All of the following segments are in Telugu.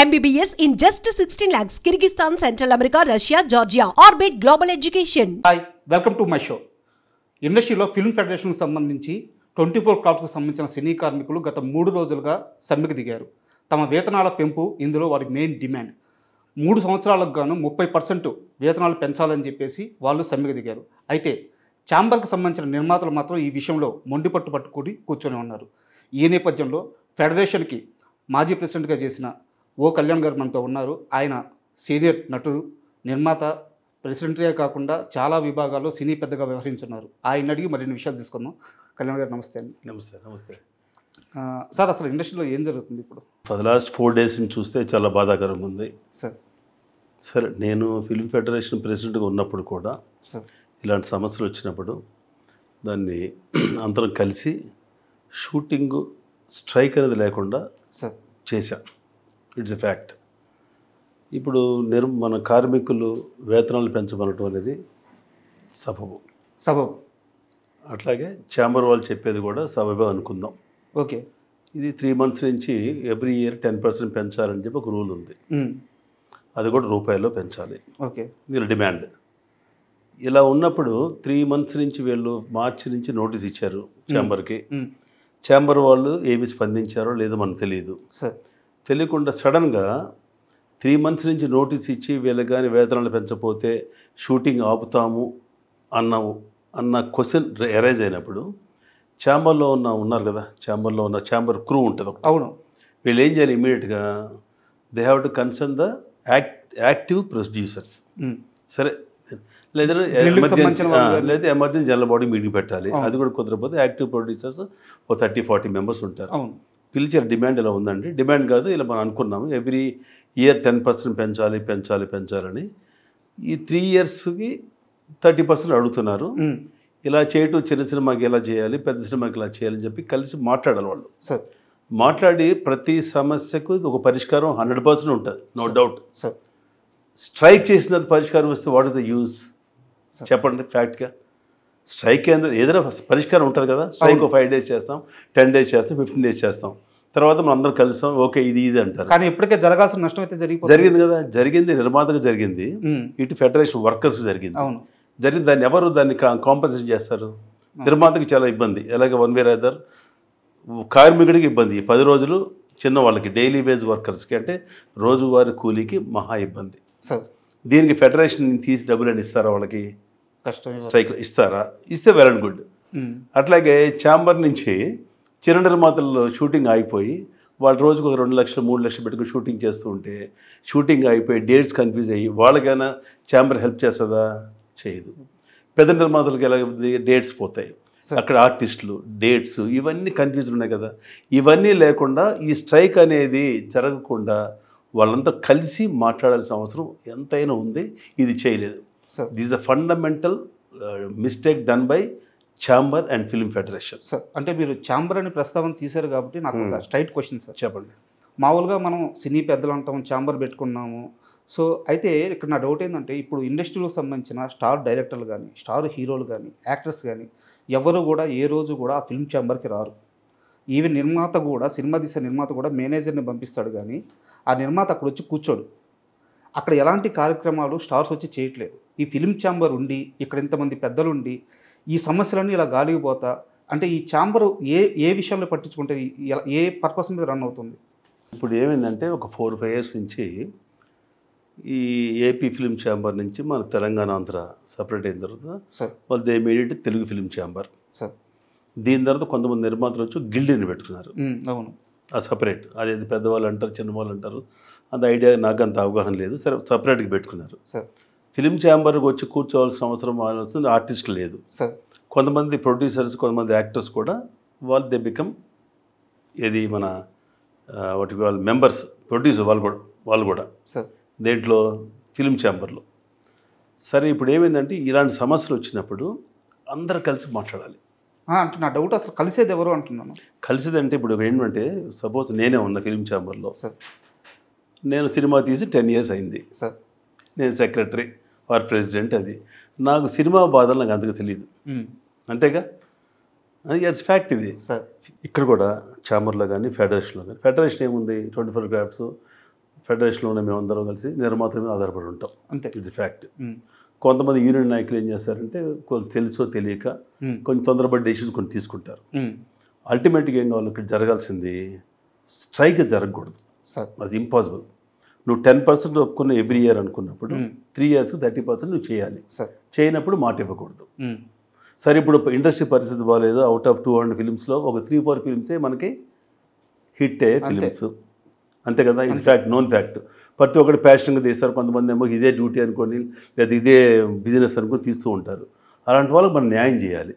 MBBS in just 16 lakhs. Kyrgyzstan, Central America, Russia, Georgia. Orbit Global Education. Hi welcome to my show. ఇండస్ట్రీలో ఫిల్మ్ ఫెడరేషన్కి సంబంధించి 24 క్రాఫ్ట్కు సంబంధించిన సినీ కార్మికులు గత 3 రోజులుగా సమ్మెకు దిగారు. తమ వేతనాల పెంపు ఇందులో వారి మెయిన్ డిమాండ్. 3 సంవత్సరాలకు గాను 30% వేతనాలు పెంచాలని చెప్పేసి వాళ్ళు సమ్మెకు దిగారు. అయితే ఛాంబర్కి సంబంధించిన నిర్మాతలు మాత్రం ఈ విషయంలో మొండిపట్టు పట్టుకుని కూర్చొని ఉన్నారు. ఈ నేపథ్యంలో ఫెడరేషన్కి మాజీ ప్రెసిడెంట్గా చేసిన ఓ కళ్యాణ్ గారు మనతో ఉన్నారు. ఆయన సీనియర్ నటుడు, నిర్మాత, ప్రెసిడెంట్గా కాకుండా చాలా విభాగాల్లో సినీ పెద్దగా వ్యవహరించున్నారు. ఆయన అడిగి మరిన్ని విషయాలు తీసుకుందాం. కళ్యాణ్ గారు నమస్తే అండి. నమస్తే. సార్, అసలు ఇండస్ట్రీలో ఏం జరుగుతుంది ఇప్పుడు? ఫర్ ద లాస్ట్ 4 days నుంచి చూస్తే చాలా బాధాకరంగా ఉంది. సరే, నేను ఫిల్మ్ ఫెడరేషన్ ప్రెసిడెంట్గా ఉన్నప్పుడు కూడా ఇలాంటి సమస్యలు వచ్చినప్పుడు దాన్ని అందరం కలిసి షూటింగ్ స్ట్రైక్ అనేది లేకుండా చేశాం. It's a fact. ఇప్పుడు మన కార్మికులు వేతనాలు పెంచమనటం అనేది సబబు. అట్లాగే ఛాంబర్ వాళ్ళు చెప్పేది కూడా సబబే అనుకుందాం. ఓకే, ఇది 3 months నుంచి ఎవ్రీ ఇయర్ 10% పెంచాలని చెప్పి ఒక రూల్ ఉంది. అది కూడా రూపాయల్లో పెంచాలి. ఓకే, వీళ్ళ డిమాండ్. ఇలా ఉన్నప్పుడు 3 months నుంచి వీళ్ళు మార్చి నుంచి నోటీస్ ఇచ్చారు ఛాంబర్కి. ఛాంబర్ వాళ్ళు ఏమి స్పందించారో లేదో మనకు తెలియదు. తెలియకుండా సడన్గా 3 months నుంచి నోటీస్ ఇచ్చి వీళ్ళకి కానీ వేతనాలు పెంచకపోతే షూటింగ్ ఆపుతాము అన్న క్వశ్చన్ ఎరైజ్ అయినప్పుడు ఛాంబర్లో ఉన్నారు కదా, ఛాంబర్ క్రూ ఉంటుంది. అవును. వీళ్ళు ఏం చేయాలి? ఇమీడియట్గా they have to concern the active producers. సరే, లేదా ఎమర్జెన్సీ జనరల్ బాడీ మీటింగ్ పెట్టాలి. అది కూడా కుదరకపోతే యాక్టివ్ ప్రొడ్యూసర్స్ ఓ 30-40 members ఉంటారు. పిలిచారు. డిమాండ్ ఇలా ఉందండి. డిమాండ్ కాదు, ఇలా మనం అనుకున్నాము ఎవ్రీ ఇయర్ 10% పెంచాలని. ఈ 3 yearsకి 30% అడుగుతున్నారు. ఇలా చేయటం చిన్న సినిమాకి ఎలా చేయాలి, పెద్ద సినిమాకి ఇలా చేయాలని చెప్పి కలిసి మాట్లాడాలి వాళ్ళు. మాట్లాడి ప్రతి సమస్యకు ఒక పరిష్కారం 100% ఉంటుంది, నో డౌట్. స్ట్రైక్ చేసిన పరిష్కారం వస్తే వాట్ ఇస్ ద యూజ్? చెప్పండి ఫ్యాక్ట్గా. స్ట్రైక్ ఏదైనా పరిష్కారం ఉంటుంది కదా. స్ట్రైక్ 5 days చేస్తాం, 10 days చేస్తాం, 15 days చేస్తాం. తర్వాత మనం అందరం కలుస్తాం, ఓకే ఇది అంటారు. కానీ ఇప్పటికే జరగాల్సిన నష్టం అయితే జరిగింది కదా. జరిగింది నిర్మాతకు జరిగింది, ఇటు ఫెడరేషన్ వర్కర్స్ జరిగింది. దాన్ని ఎవరు దాన్ని కాంపన్సేట్ చేస్తారు? నిర్మాతకి చాలా ఇబ్బంది. ఎలాగ వన్ వే అదర్ కార్మికుడికి ఇబ్బంది. 10 రోజులు చిన్న వాళ్ళకి డైలీ వేజ్ వర్కర్స్కి అంటే రోజువారీ కూలీకి మహా ఇబ్బంది. దీనికి ఫెడరేషన్ తీసి డబ్బులు అని ఇస్తారా? వాళ్ళకి కష్టం. స్ట్రైక్ ఇస్తారా? ఇస్తే వెల్ అండ్ గుడ్. అట్లాగే ఛాంబర్ నుంచి చిన్న నిర్మాతల్లో షూటింగ్ ఆగిపోయి వాళ్ళు రోజుకు ఒక 2 లక్షలు 3 లక్షలు పెట్టుకుని షూటింగ్ చేస్తూ ఉంటే షూటింగ్ అయిపోయి డేట్స్ కన్ఫ్యూజ్ అయ్యి వాళ్ళకైనా ఛాంబర్ హెల్ప్ చేస్తుందా? చేయదు. పెద్ద నిర్మాతలకు ఎలా డేట్స్ పోతాయి, అక్కడ ఆర్టిస్టులు డేట్స్ ఇవన్నీ కన్ఫ్యూజన్ ఉన్నాయి కదా. ఇవన్నీ లేకుండా ఈ స్ట్రైక్ అనేది జరగకుండా వాళ్ళంతా కలిసి మాట్లాడాల్సిన అవసరం ఎంతైనా ఉంది. ఇది చేయలేదు. This the fundamental mistake done by chamber and film federation. Sir, అంటే మీరు ఛాంబర్ అని ప్రస్తావన తీశారు కాబట్టి నాకు ఒక స్ట్రైట్ క్వశ్చన్ సార్. చెప్పండి. మామూలుగా మనం సినీ పెద్దలు అంటాం, ఛాంబర్ పెట్టుకున్నాము. సో అయితే ఇక్కడ నా డౌట్ ఏంటంటే, ఇప్పుడు ఇండస్ట్రీకి సంబంధించిన స్టార్ డైరెక్టర్లు కానీ, స్టార్ హీరోలు కానీ, యాక్టర్స్ కానీ ఎవరు కూడా ఏ రోజు కూడా ఆ ఫిల్మ్ ఛాంబర్కి రారు. ఈవెన్ నిర్మాత కూడా, సినిమా తీసే నిర్మాత కూడా మేనేజర్ని పంపిస్తాడు, కానీ ఆ నిర్మాత అక్కడ వచ్చి కూర్చోడు. అక్కడ ఎలాంటి కార్యక్రమాలు స్టార్స్ వచ్చి చేయట్లేదు. ఈ ఫిల్మ్ ఛాంబర్ ఉండి ఇక్కడ ఇంతమంది పెద్దలు ఉండి ఈ సమస్యలన్నీ ఇలా గాలిగిపోతా అంటే ఈ ఛాంబర్ ఏ విషయంలో పట్టించుకుంటే ఏ పర్పస్ మీద రన్ అవుతుంది? ఇప్పుడు ఏమైందంటే ఒక 4-5 years నుంచి ఈ ఏపీ ఫిల్మ్ ఛాంబర్ నుంచి మన తెలంగాణ ఆంధ్ర సపరేట్ అయిన తర్వాత వాళ్ళు they made Telugu film chamber. దీని తర్వాత కొంతమంది నిర్మాతలు వచ్చి గిల్డ్ని పెట్టుకున్నారు. అవును, ఆ సపరేట్. అదేది పెద్దవాళ్ళు అంటారు, చిన్నవాళ్ళు అంటారు, అది ఐడియా నాకు అంత అవగాహన లేదు. సరే, సపరేట్గా పెట్టుకున్నారు. ఫిల్మ్ ఛాంబర్కి వచ్చి కూర్చోవాల్సిన అవసరం వస్తుంది ఆర్టిస్టులు లేదు. కొంతమంది ప్రొడ్యూసర్స్, కొంతమంది యాక్టర్స్ కూడా వాళ్ళు దే బికమ్ ఏది మన వాటి వాళ్ళ మెంబర్స్, ప్రొడ్యూసర్ వాళ్ళు కూడా దేంట్లో ఫిల్మ్ ఛాంబర్లో. సరే, ఇప్పుడు ఏమైందంటే ఇలాంటి సమస్యలు వచ్చినప్పుడు అందరూ కలిసి మాట్లాడాలి. అంటే నా డౌట్ అసలు కలిసేది ఎవరు అంటున్నాను. కలిసేదంటే ఇప్పుడు ఏంటంటే సపోజ్ నేనే ఉన్నా ఫిల్మ్ ఛాంబర్లో. నేను సినిమా తీసి 10 years అయింది. నేను సెక్రటరీ ఆర్ ప్రెసిడెంట్. అది నాకు సినిమా బాధలు నాకు అంతగా తెలియదు. అంతేగా, ఎస్ ఫ్యాక్ట్ ఇది. ఇక్కడ కూడా ఛాంబర్లో కానీ ఫెడరేషన్లో కానీ, ఫెడరేషన్ ఏముంది 24 crafts, ఫెడరేషన్లో ఉన్న మేమందరం కలిసి నిర్మాతల మీద ఆధారపడి ఉంటాం. అంతే, ఇది ఫ్యాక్ట్. కొంతమంది యూనియన్ నాయకులు ఏం చేస్తారంటే కొంచెం తెలుసో తెలియక కొంచెం తొందరపడి డెసిషన్స్ కొన్ని తీసుకుంటారు. అల్టిమేట్గా ఏం కావాలి, ఇక్కడ జరగాల్సింది స్ట్రైక్ జరగకూడదు. అది ఇంపాసిబుల్. నువ్వు 10% ఒప్పుకున్న ఎవ్రీ ఇయర్ అనుకున్నప్పుడు 3 yearsకి 30% నువ్వు చేయాలి. చేయనప్పుడు మాట ఇవ్వకూడదు. సరే, ఇప్పుడు ఇండస్ట్రీ పరిస్థితి బాగాలేదు. అవుట్ ఆఫ్ 200 ఫిలిమ్స్లో ఒక 3-4 ఫిలిమ్సే మనకి హిట్ అయ్యే ఫిలిమ్స్, అంతే కదా. It's fact, known fact. ప్రతి ఒక్కటి ప్యాషన్గా తీస్తారు. కొంతమంది ఏమో ఇదే డ్యూటీ అనుకోని లేదా ఇదే బిజినెస్ అనుకుని తీస్తూ ఉంటారు. అలాంటి వాళ్ళకి మనం న్యాయం చేయాలి.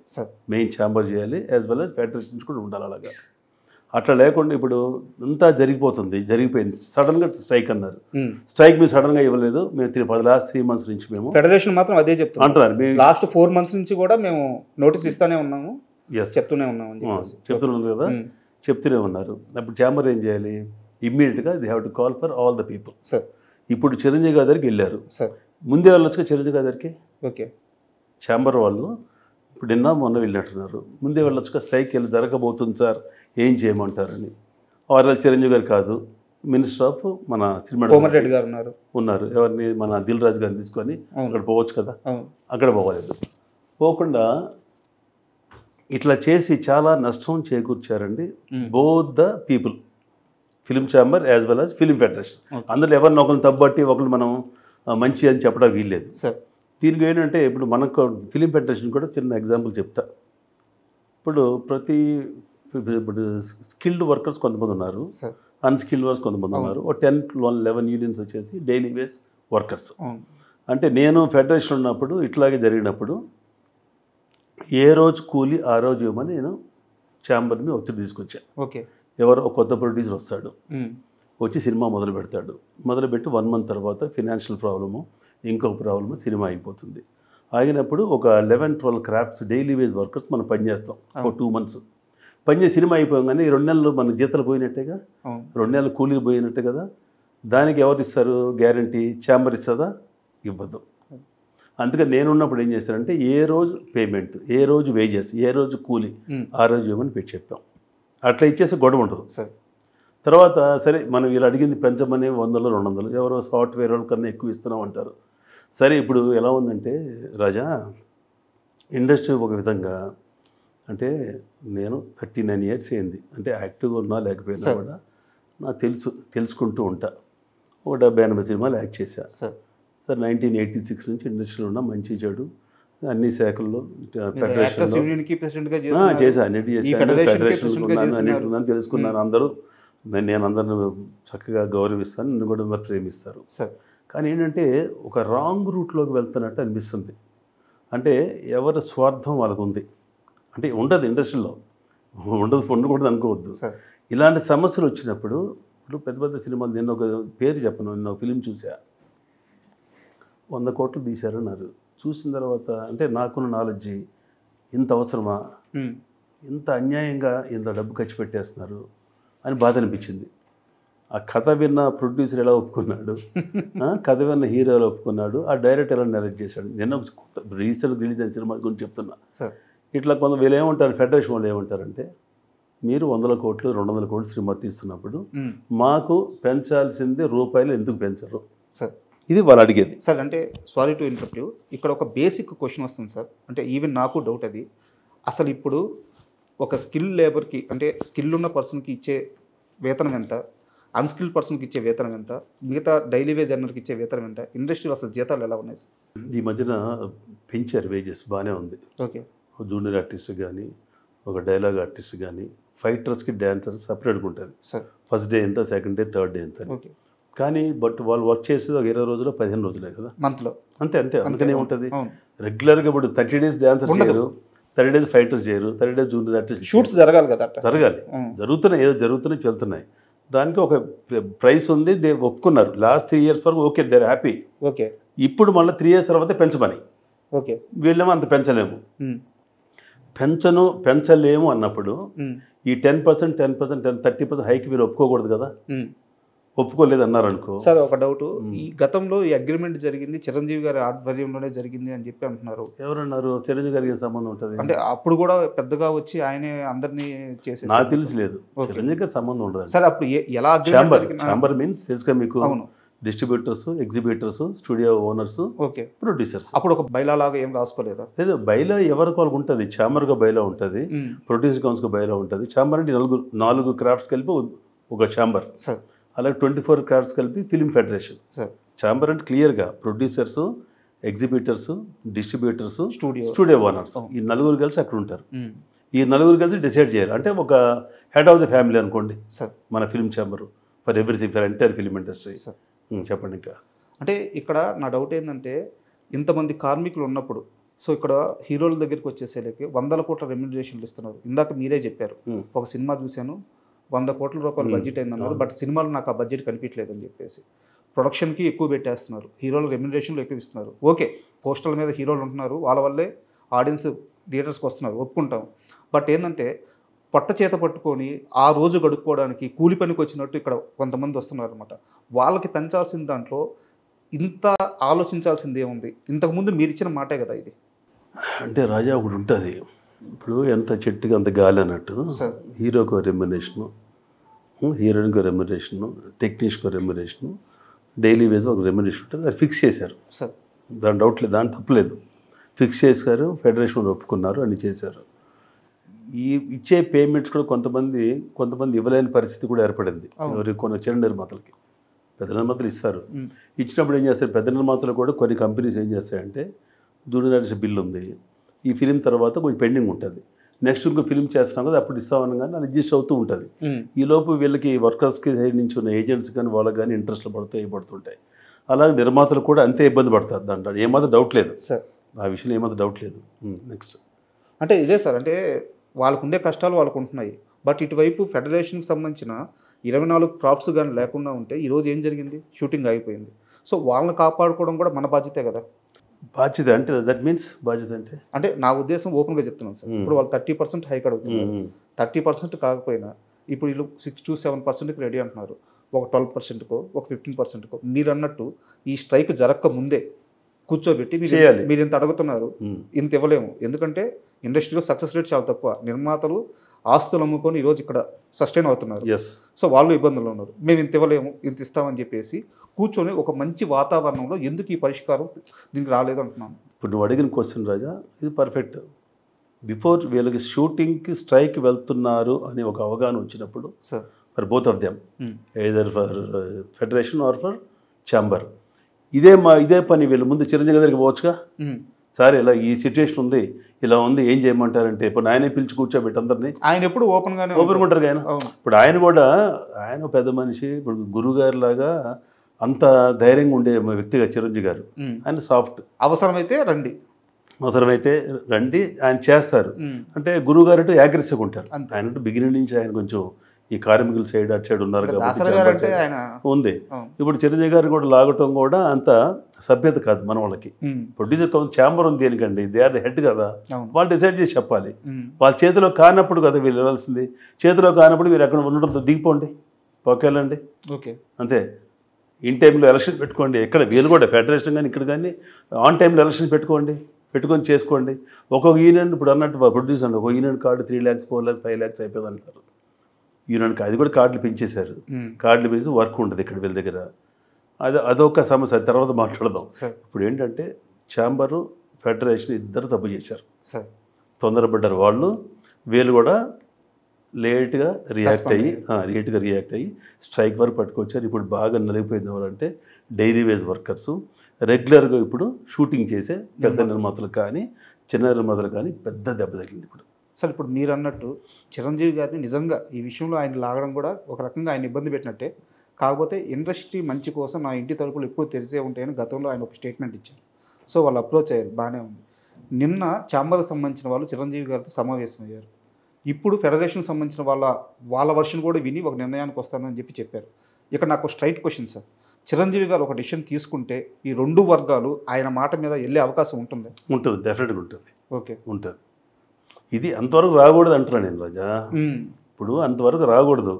మెయిన్ ఛాంబర్ చేయాలి, యాజ్ వెల్ యాజ్ ఫెడరేషన్స్ కూడా ఉండాలి. అలాగా అట్లా లేకుండా ఇప్పుడు అంతా జరిగిపోయింది. సడన్గా స్ట్రైక్ అన్నారు. స్ట్రైక్ మీరు సడన్గా ఇవ్వలేదు. మేము లాస్ట్ 3 months నుంచి మేము ఫెడరేషన్ మాత్రం అదే చెప్తాం అంటున్నారు. లాస్ట్ 4 months నుంచి కూడా మేము నోటీస్ ఇస్తూనే ఉన్నాము, చెప్తూనే ఉన్నారు కదా, చెప్తూనే ఉన్నారు. అప్పుడు ఛాంబర్ ఏం చేయాలి? ఇమ్మీడియట్గా they have to call for all the people. ఇప్పుడు చిరంజీవి గారి దగ్గరికి వెళ్ళారు. ముందే వెళ్ళొచ్చుగా చిరంజీవి గారి దగ్గరికి. ఓకే, ఛాంబర్ వాళ్ళు ఇప్పుడు మొన్న వెళ్ళినట్టున్నారు. ముందే వెళ్ళొచ్చుగా, స్ట్రైక్ వెళ్ళి జరగబోతుంది సార్, ఏం చేయమంటారని. వారు చిరంజీవి గారు కాదు, మినిస్టర్ ఆఫ్ మన సినిమా కోమటిరెడ్డి గారు ఉన్నారు. ఎవరిని, మన దిల్ రాజు గారిని తీసుకొని అక్కడ పోవచ్చు కదా. అక్కడ పోలేదు. పోకుండా ఇట్లా చేసి చాలా నష్టం చేకూర్చారండి. Both the people, film chamber as well as film federation. అందులో ఎవరిని ఒకరిని తప్పబట్టి ఒకరిని మనం మంచి అని చెప్పడం వీల్లేదు. దీనికి ఏంటంటే ఇప్పుడు మనకు ఫిలిం ఫెడరేషన్ కూడా చిన్న ఎగ్జాంపుల్ చెప్తా. ఇప్పుడు స్కిల్డ్ వర్కర్స్ కొంతమంది ఉన్నారు, అన్స్కిల్డ్ వర్కర్స్ కొంతమంది ఉన్నారు. ఒక 10-11 యూనియన్స్ వచ్చేసి డైలీ వేస్ వర్కర్స్. అంటే నేను ఫెడరేషన్ ఉన్నప్పుడు ఇట్లాగే జరిగినప్పుడు ఏ రోజు కూలి ఆ రోజు ఇవ్వమని నేను ఛాంబర్ మీద ఒత్తిడి తీసుకొచ్చాను. ఓకే, ఎవరో ఒక కొత్త ప్రొడ్యూసర్ వస్తాడు, వచ్చి సినిమా మొదలు పెడతాడు. మొదలుపెట్టి 1 month తర్వాత ఫినాన్షియల్ ప్రాబ్లము, ఇంకొక ప్రాబ్లము, సినిమా అయిపోతుంది. ఆగినప్పుడు ఒక 11-12 క్రాఫ్ట్స్ డైలీ వేజ్ వర్కర్స్ మనం పనిచేస్తాం. ఒక 2 months పనిచేసి సినిమా అయిపోగానే 2 నెలలు మన జీతాలు పోయినట్టేగా, 2 నెలలు కూలీలు పోయినట్టే కదా. దానికి ఎవరు ఇస్తారు గ్యారంటీ? ఛాంబర్ ఇస్తుందా? ఇవ్వదు. అందుకని నేనున్నప్పుడు ఏం చేస్తారంటే ఏ రోజు పేమెంట్, ఏ రోజు వేజెస్, ఏ రోజు కూలీ ఆ రోజు ఇవ్వమని పెట్టి చెప్పాం. అట్లా ఇచ్చేసి గొడవ ఉండదు. తర్వాత సరే మనం వీళ్ళు అడిగింది పెంచమని 100-200, ఎవరో సాఫ్ట్వేర్ వాళ్ళ కన్నా ఎక్కువ ఇస్తున్నాం అంటారు. సరే, ఇప్పుడు ఎలా ఉందంటే రాజా, ఇండస్ట్రీ ఒక విధంగా అంటే నేను 39 years అయింది. అంటే యాక్టివ్గా ఉన్నా లేకపోయినా కూడా నాకు తెలుసుకుంటూ ఉంటా. ఒక 70-80 సినిమాలు యాక్ట్ చేశా. సార్ 1986 నుంచి ఇండస్ట్రీలో ఉన్న మంచి చెడు అన్ని శాఖల్లో ఫెడరేషన్లో చేశాను. అన్నిటి చేశాను. ఫెడరేషన్లో ఉన్నాను, అన్నింటిన్నాను, తెలుసుకున్నాను. అందరూ నేను అందరిని చక్కగా గౌరవిస్తాను, నన్ను కూడా అందరు ప్రేమిస్తారు. కానీ ఏంటంటే ఒక రాంగ్ రూట్లోకి వెళ్తున్నట్టు అనిపిస్తుంది. అంటే ఎవరి స్వార్థం వాళ్ళకు ఉంది. అంటే ఉండదు, ఇండస్ట్రీలో ఉండకూడదు అనుకోవద్దు. ఇలాంటి సమస్యలు వచ్చినప్పుడు ఇప్పుడు పెద్ద పెద్ద సినిమాలు, నేను ఒక పేరు చెప్పను, నేను ఒక ఫిలిం చూసా, 100 కోట్లు తీశారన్నారు. చూసిన తర్వాత అంటే నాకున్న నాలెడ్జి, ఇంత అవసరమా, ఇంత అన్యాయంగా ఇంత డబ్బు ఖర్చు పెట్టేస్తున్నారు అని బాధ అనిపించింది. ఆ కథ విన్న ప్రొడ్యూసర్ ఎలా ఒప్పుకున్నాడు, కథ విన్న హీరో ఎలా ఒప్పుకున్నాడు, ఆ డైరెక్టర్ ఎలా నరేట్ చేశాడు. నేను రీసెంట్గా రిలీజ్ అయిన సినిమా గురించి చెప్తున్నా. ఇట్లా కొంత వీళ్ళు ఏమంటారు, ఫెడరేషన్ వాళ్ళు ఏమంటారంటే, మీరు 100 కోట్లు 200 కోట్లు సినిమా తీస్తున్నప్పుడు మాకు పెంచాల్సిందే రూపాయలు ఎందుకు పెంచరు సార్? ఇది వాళ్ళు అడిగేది. సార్ అంటే సారీ టు ఇంటరప్ట్ యూ, ఇక్కడ ఒక బేసిక్ క్వశ్చన్ వస్తుంది సార్. అంటే ఈవెన్ నాకు డౌట్ అది, అసలు ఇప్పుడు ఒక స్కిల్ లేబర్కి అంటే స్కిల్ ఉన్న పర్సన్కి ఇచ్చే వేతనం ఎంత, అన్స్కిల్డ్ పర్సన్కి ఇచ్చే వేతనం ఎంత, మిగతా డైలీ వేజ్ ఎర్నర్కి ఇచ్చే వేతనం ఎంత, ఇండస్ట్రీలో అసలు జీతాలు ఎలా ఉన్నాయి సార్? ఈ మధ్యన పెంచారు వేజెస్, బాగానే ఉంది. ఓకే, జూనియర్ ఆర్టిస్ట్ కానీ, ఒక డైలాగ్ ఆర్టిస్ట్ కానీ, ఫైటర్స్కి డ్యాన్సర్స్ సపరేట్గా ఉంటుంది. ఫస్ట్ డే ఎంత, సెకండ్ డే, థర్డ్ డే ఎంత. కానీ బట్ వాళ్ళు వర్క్ చేసేది ఒక 20 రోజులు 15 రోజులే కదా మంత్లో. అంతే అందుకనే ఉంటుంది. రెగ్యులర్గా ఇప్పుడు 30 days డ్యాన్సర్స్ చేయరు, 30 days ఫైటర్స్ చేయరు, 30 days జూనియర్ ఆర్టిస్ట్. షూట్స్ జరగాలి కదా, జరగాలి, జరుగుతున్నాయి, ఏదో జరుగుతున్నాయి, వెళ్తున్నాయి. దానికి ఒక ప్రైస్ ఉంది, దే ఒప్పుకున్నారు. లాస్ట్ 3 years వరకు ఓకే, దేర్ హ్యాపీ. ఓకే, ఇప్పుడు మళ్ళీ 3 years తర్వాత పెంచమని. ఓకే, వీళ్ళేమో అంత పెంచలేము, పెంచలేము అన్నప్పుడు ఈ 10%, 30% హైక్ మీరు ఒప్పుకోకూడదు కదా. ఒప్పుకోలేదు అన్నారు అనుకో. సార్ ఒక డౌట్, ఈ గతంలో ఈ అగ్రిమెంట్ జరిగింది చిరంజీవి గారి ఆధ్వర్యంలోనే జరిగింది అని చెప్పి అంటున్నారు. ఎవరన్నారు? చిరంజీవి గారికి సంబంధం ఉంటుంది అంటే అప్పుడు కూడా పెద్దగా వచ్చి ఆయనే అందరినీ చేసే నాకు తెలిసి లేదు. చిరంజీవి గారికి సంబంధం ఉండదు సార్. అప్పుడు ఎలా ఛాంబర్ మీన్స్ తెలుసుగా మీకు? అవును, distributors, exhibitors, studio owners, okay, producers. అప్పుడు ఒక బైలా లాగా ఏం రాసుకోలేదా? లేదు, బైలా ఎవరికి వాళ్ళకి ఉంటుంది. ఛాంబర్గా బైలా ఉంటుంది, ప్రొడ్యూసర్ కౌన్సిల్గా బైలా ఉంటుంది. ఛాంబర్ అంటే 4 క్రాఫ్ట్స్ కలిపి ఒక ఛాంబర్. సార్ అలాగే 24 క్రాఫ్ట్స్ కలిపి ఫిలిం ఫెడరేషన్. సార్ ఛాంబర్ అంటే క్లియర్గా producers, exhibitors, distributors, studio studio owners, ఈ 4 కలిసి అక్కడ ఉంటారు. ఈ 4 కలిసి డిసైడ్ చేయాలి. అంటే ఒక హెడ్ ఆఫ్ ది ఫ్యామిలీ అనుకోండి సార్ మన film chamber for everything, for entire film industry. చెప్పండి ఇంకా. అంటే ఇక్కడ నా డౌట్ ఏంటంటే ఇంతమంది కార్మికులు ఉన్నప్పుడు సో ఇక్కడ హీరోల దగ్గరికి వచ్చేసేలకి 100 కోట్ల రెమ్యునరేషన్లు ఇస్తున్నారు. ఇందాక మీరే చెప్పారు, ఒక సినిమా చూశాను 100 కోట్ల రూపాయలు బడ్జెట్ అయిందన్నారు, బట్ సినిమాలో నాకు ఆ బడ్జెట్ కనిపించలేదు అని చెప్పేసి ప్రొడక్షన్కి ఎక్కువ పెట్టేస్తున్నారు, హీరోల రెమ్యునరేషన్లు ఎక్కువ ఇస్తున్నారు. ఓకే, పోస్టర్ల మీద హీరోలు ఉంటున్నారు, వాళ్ళ వల్లే ఆడియన్స్ థియేటర్స్కి వస్తున్నారు, ఒప్పుకుంటాం. బట్ ఏంటంటే పొట్ట చేత పట్టుకొని ఆ రోజు గడుపుకోవడానికి కూలి పనికి వచ్చినట్టు ఇక్కడ కొంతమంది వస్తున్నారు అనమాట. వాళ్ళకి పెంచాల్సిన దాంట్లో ఇంత ఆలోచించాల్సింది ఏముంది? ఇంతకుముందు మీరు ఇచ్చిన మాటే కదా ఇది. అంటే రాజా ఒకటి ఉంటుంది, ఇప్పుడు ఎంత చెట్టుకి అంత గాలి అన్నట్టు. హీరోకి ఒక రెమ్యునరేషను, హీరోయిన్కి రెమ్యునరేషను, టెక్నీషియన్కి రెమ్యునరేషను, డైలీ వేస్ ఒక రెమ్యునరేషన్ ఉంటుంది. అది ఫిక్స్ చేశారు సార్, దాని డౌట్ లేదు, దాని తప్పలేదు. ఫిక్స్ చేశారు, ఫెడరేషన్ ఒప్పుకున్నారు, అన్ని చేశారు. ఈ ఇచ్చే పేమెంట్స్ కూడా కొంతమంది ఇవ్వలేని పరిస్థితి కూడా ఏర్పడింది. కొన్ని చిన్న నిర్మాతలకి పెద్ద నిర్మాతలు ఇస్తారు. ఇచ్చినప్పుడు ఏం చేస్తారు, పెద్ద నిర్మాతలు కూడా కొన్ని కంపెనీస్ ఏం చేస్తాయంటే దూరం బిల్లు ఉంది, ఈ ఫిలిం తర్వాత కొంచెం పెండింగ్ ఉంటుంది, నెక్స్ట్ ఇంకో ఫిలిం చేస్తున్నాం కదా అప్పుడు ఇస్తామని కానీ అది అడ్జస్ట్ అవుతూ ఉంటుంది. ఈలోపు వీళ్ళకి వర్కర్స్కి సైడ్ నుంచి ఉన్న ఏజెంట్స్ కానీ వాళ్ళకి కానీ ఇంట్రెస్ట్లు పడుతుంటాయి. అలాగే నిర్మాతలు కూడా అంతే ఇబ్బంది పడతారు. దాంట్లో ఏమాత్రం డౌట్ లేదు సార్, ఆ విషయంలో ఏమాత్రం డౌట్ లేదు. నెక్స్ట్ అంటే ఇదే సార్, అంటే వాళ్ళకు ఉండే కష్టాలు వాళ్ళకు ఉంటున్నాయి. బట్ ఇటువైపు ఫెడరేషన్కి సంబంధించిన 24 క్రాప్స్ కానీ లేకుండా ఉంటే ఈరోజు ఏం జరిగింది, షూటింగ్ అయిపోయింది. సో వాళ్ళని కాపాడుకోవడం కూడా మన బాధ్యతే కదా. బాధ్యత అంటే దట్ మీన్స్ బాధ్యత అంటే నా ఉద్దేశం ఓపెన్గా చెప్తున్నాను సార్. ఇప్పుడు వాళ్ళు 30% హైక్ అడుగుతున్నారు, 30% కాకపోయినా ఇప్పుడు వీళ్ళు 6 to 7%కి రెడీ అంటున్నారు. ఒక 12%కో ఒక 15%కో మీరు అన్నట్టు ఈ స్ట్రైక్ జరగక ముందే కూర్చోబెట్టి మీరు ఇంత అడుగుతున్నారు, ఇంత ఇవ్వలేము. ఎందుకంటే ఇండస్ట్రీలో సక్సెస్ రేట్ చాలా తక్కువ. నిర్మాతలు ఆస్తులు అమ్ముకొని ఈరోజు ఇక్కడ సస్టైన్ అవుతున్నారు. సో వాళ్ళు ఇబ్బందులు ఉన్నారు, మేము ఇంత ఇవ్వలేము, ఇంత ఇస్తామని చెప్పేసి కూర్చొని ఒక మంచి వాతావరణంలో ఎందుకు ఈ పరిష్కారం దీనికి రాలేదు అంటున్నాను. ఇప్పుడు నువ్వు అడిగిన క్వశ్చన్ రాజా, ఇది పర్ఫెక్ట్. బిఫోర్ వీళ్ళకి షూటింగ్కి స్ట్రైక్ వెళ్తున్నారు అని ఒక అవగాహన వచ్చినప్పుడు for both of them, either for federation or for chamber, ఇదే పని వీళ్ళు ముందు చిరంజీవి దగ్గరికి పోవచ్చుగా, సార్ ఇలా ఈ సిచ్యువేషన్ ఉంది, ఇలా ఉంది, ఏం చేయమంటారంటే ఇప్పుడు ఆయనే పిలిచి కూర్చోబెట్టి అందరినీ. ఆయన ఎప్పుడు ఓపెన్గానే ఉంటారు ఆయన. ఇప్పుడు ఆయన కూడా ఆయన పెద్ద మనిషి, ఇప్పుడు గురువు గారి లాగా అంత ధైర్యంగా ఉండే వ్యక్తిగా చిరంజీవి గారు. ఆయన సాఫ్ట్, అవసరమైతే రండి ఆయన చేస్తారు. అంటే గురువు గారు అగ్రెసివ్గా ఉంటారు. ఆయన బిగినింగ్ నుంచి ఆయన కొంచెం ఈ కార్మికుల సైడ్ అటు సైడ్ ఉన్నారు కాబట్టి ఉంది. ఇప్పుడు చిరంజీవి గారు కూడా లాగటం కూడా అంత సభ్యత కాదు మన వాళ్ళకి. ప్రొడ్యూసర్ ఛాంబర్ ఉంది దేనికండి, దే ఆర్ ద హెడ్ కదా, వాళ్ళు డిసైడ్ చేసి చెప్పాలి. వాళ్ళ చేతిలో కానప్పుడు కదా వీళ్ళు వెళ్ళాల్సింది. చేతిలో కానప్పుడు మీరు ఎక్కడ ఉండడంతో దిగిపోండి, పక్కెళ్ళండి, ఓకే అంతే. ఇన్ టైంలో ఎలక్షన్ పెట్టుకోండి. ఎక్కడ వీళ్ళు కూడా ఫెడరేషన్ కానీ ఇక్కడ కానీ ఆన్ టైంలో ఎలక్షన్ పెట్టుకొని చేసుకోండి. ఒక్కొక్క యూనియన్ ఇప్పుడు అన్నట్టు ప్రొడ్యూసర్ అండి, ఒక union card 3 lakhs 4 lakhs 5 lakhs అయిపోయింది అంటారు. యూనియన్కి అది కూడా కార్డులు పెంచేశారు. కార్డులు పెంచి వర్క్ ఉంటుంది ఇక్కడ వీళ్ళ దగ్గర. అదొక సమస్య, తర్వాత మాట్లాడదాం. ఇప్పుడు ఏంటంటే ఛాంబరు ఫెడరేషన్ ఇద్దరు తప్పు చేశారు, తొందరపడ్డారు వాళ్ళు. వీళ్ళు కూడా లేట్గా రియాక్ట్ అయ్యి స్ట్రైక్ వరకు పట్టుకొచ్చారు. ఇప్పుడు బాగా నలిగిపోయింది ఎవరంటే డైలీ వేజ్ వర్కర్స్, రెగ్యులర్గా ఇప్పుడు షూటింగ్ చేసే పెద్ద నిర్మాతలు కానీ చిన్న నిర్మాతలు కానీ పెద్ద దెబ్బ తగిలింది ఇప్పుడు. సార్ ఇప్పుడు మీరు అన్నట్టు చిరంజీవి గారిని నిజంగా ఈ విషయంలో ఆయన లాగడం కూడా ఒక రకంగా ఆయన ఇబ్బంది పెట్టినట్టే. కాకపోతే ఇండస్ట్రీ మంచి కోసం నా ఇంటి తలుపులు ఎప్పుడు తెరిచే ఉంటాయని గతంలో ఆయన ఒక స్టేట్మెంట్ ఇచ్చారు. సో వాళ్ళు అప్రోచ్ అయ్యారు, బాగానే ఉంది. నిన్న ఛాంబర్కి సంబంధించిన వాళ్ళు చిరంజీవి గారితో సమావేశం అయ్యారు. ఇప్పుడు ఫెడరేషన్కి సంబంధించిన వాళ్ళ వర్షన్ కూడా విని ఒక నిర్ణయానికి వస్తానని చెప్పారు. ఇక్కడ నాకు స్ట్రైట్ క్వశ్చన్ సార్, చిరంజీవి గారు ఒక డిసిషన్ తీసుకుంటే ఈ 2 వర్గాలు ఆయన మాట మీద వెళ్ళే అవకాశం ఉంటుంది? ఉంటుంది, డెఫినెట్గా ఉంటుంది. ఓకే, ఉంటుంది. ఇది అంతవరకు రాకూడదు అంటున్నాను నేను రాజా. ఇప్పుడు అంతవరకు రాకూడదు.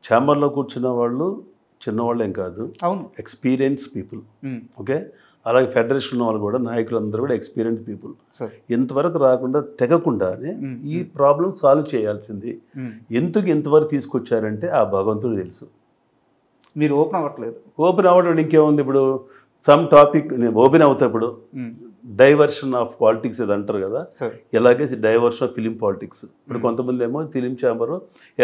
ఛాంబర్లో కూర్చున్న వాళ్ళు చిన్నవాళ్ళేం కాదు, అవును. Experience people. ఓకే, అలాగే ఫెడరేషన్ వాళ్ళు కూడా నాయకులందరూ కూడా ఎక్స్పీరియన్స్ పీపుల్. ఇంతవరకు రాకుండా తెగకుండానే ఈ ప్రాబ్లం సాల్వ్ చేయాల్సింది. ఎందుకు ఇంతవరకు తీసుకొచ్చారంటే ఆ భగవంతుడు తెలుసు. మీరు ఓపెన్ అవ్వట్లేదు. ఓపెన్ అవ్వడం ఇంకేముంది, ఇప్పుడు సమ్ టాపిక్ నేను ఓపెన్ అవుతా, ఇప్పుడు డైవర్షన్ ఆఫ్ పాలిటిక్స్ ఇది అంటారు కదా, ఇలాగే డైవర్షన్ ఆఫ్ ఫిలిం పాలిటిక్స్. ఇప్పుడు కొంతమంది ఏమో ఫిలిం ఛాంబర్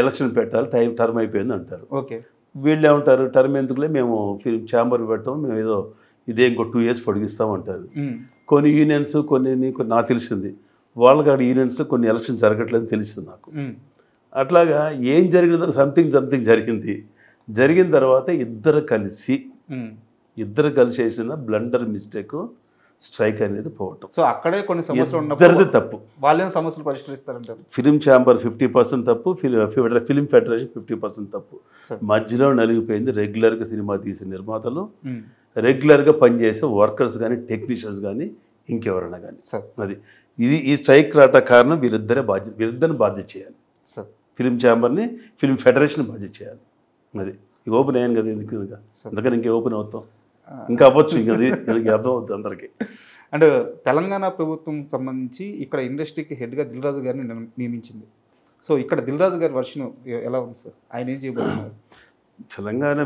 ఎలక్షన్ పెట్టాలి, టర్మ్ అయిపోయింది అంటారు. ఓకే, వీళ్ళు ఏమంటారు, టర్మ్ ఎందుకులే, మేము ఫిలిం ఛాంబర్ పెట్టాము, మేము ఏదో ఇదే ఇంకో 2 years పొడిగిస్తామంటారు. కొన్ని యూనియన్స్ కొన్ని నాకు తెలిసింది, వాళ్ళకి అక్కడ యూనియన్స్లో కొన్ని ఎలక్షన్ జరగట్లేదని తెలిసింది నాకు. అట్లాగా ఏం జరిగిందో సంథింగ్ జరిగింది. జరిగిన తర్వాత ఇద్దరు కలిసి చేసిన బ్లండర్ మిస్టేక్ స్ట్రైక్ అనేది పోవటం. సో అక్కడే కొన్ని సమస్యలు ఉన్నప్పుడు తప్పు, వాళ్ళే సమస్యలు పరిష్కరిస్తారంటారు. ఫిలిం ఛాంబర్ 50% తప్పు, ఫిలిం ఫెడరేషన్ 50% తప్పు. మధ్యలో నలిగిపోయింది రెగ్యులర్గా సినిమా తీసే నిర్మాతలు, రెగ్యులర్గా పనిచేసే వర్కర్స్ కానీ టెక్నీషియన్స్ కానీ ఇంకెవరైనా కానీ. అది ఈ స్ట్రైక్ రాట కారణం వీరిద్దరిని బాధ్యత చేయాలి. ఫిలిం ఛాంబర్ని, ఫిలిం ఫెడరేషన్ బాధ్యత చేయాలి. అది ఇక ఓపెన్ అయ్యాను కదా, అందుకని ఇంకే ఓపెన్ అవుతాం, ఇంకా అవ్వచ్చు, ఇంకా అర్థం అవుతుంది అందరికీ. అంటే తెలంగాణ ప్రభుత్వం సంబంధించి ఇక్కడ ఇండస్ట్రీకి హెడ్గా దిల్ రాజు గారిని నియమించింది. సో ఇక్కడ దిల్ రాజు గారి వర్షన్ ఎలా ఉంది సార్, ఆయన ఏం చేయబోతున్నారు? తెలంగాణ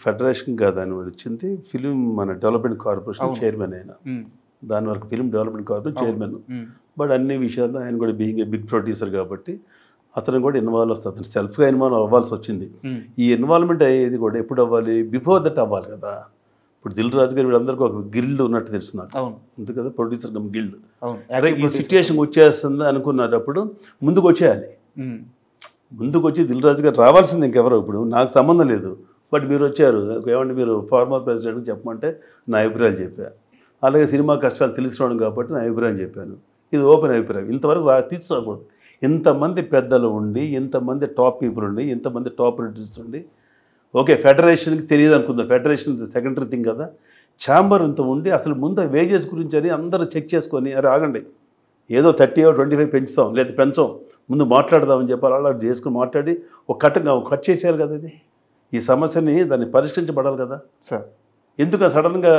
ఫెడరేషన్ కాదు అని వచ్చింది, ఫిలిం మన డెవలప్మెంట్ కార్పొరేషన్ చైర్మన్ ఆయన, దాని వరకు film development corporation chairman. But అన్ని విషయాల్లో ఆయన కూడా బీయింగ్ ఏ బిగ్ ప్రొడ్యూసర్ కాబట్టి అతను కూడా ఇన్వాల్వ్ వస్తుంది, అతను సెల్ఫ్గా ఇన్వాల్వ్ అవ్వాల్సి వచ్చింది. ఈ ఇన్వాల్వ్మెంట్ అయ్యేది కూడా ఎప్పుడు అవ్వాలి, బిఫోర్ దట్ అవ్వాలి కదా. ఇప్పుడు దిల్ రాజు గారు వీళ్ళందరికీ ఒక గిల్డ్ ఉన్నట్టు తెలుస్తున్నారు, అంతే కదా, ప్రొడ్యూసర్ గిల్డ్. ఈ సిచ్యుయేషన్ వచ్చేస్తుంది అనుకున్నప్పుడు ముందుకు వచ్చేయాలి, ముందుకు వచ్చి దిల్ రాజు గారు రావాల్సింది. ఇంకెవరో ఇప్పుడు నాకు సంబంధం లేదు, బట్ మీరు వచ్చారు, ఏమంటే మీరు ఫార్మర్ ప్రెసిడెంట్కి చెప్పమంటే నా అభిప్రాయాలు చెప్పాను. అలాగే సినిమా కష్టాలు తెలుసుకోవడం కాబట్టి నా అభిప్రాయం చెప్పాను. ఇది ఓపెన్ అభిప్రాయం, ఇంతవరకు తీసుకురాకూడదు. ఇంతమంది పెద్దలు ఉండి, ఇంతమంది టాప్ పీపుల్ ఉండి, ఇంతమంది టాప్ ప్రొడ్యూసర్స్ ఉండి, ఓకే ఫెడరేషన్కి తెలియదు అనుకుందాం, ఫెడరేషన్ సెకండరీ థింగ్ కదా, ఛాంబర్ ఇంత ఉండి అసలు ముందు వేజెస్ గురించి అని అందరూ చెక్ చేసుకొని, అరే ఆగండి, ఏదో 30 or 25 పెంచుతాం లేదా పెంచాం, ముందు మాట్లాడదామని చెప్పాలి, అలా చేసుకుని మాట్లాడి ఒక కట్ చేసేయాలి కదా. ఇది ఈ సమస్యని దాన్ని పరిష్కరించబడాలి కదా సార్. ఎందుకు సడన్గా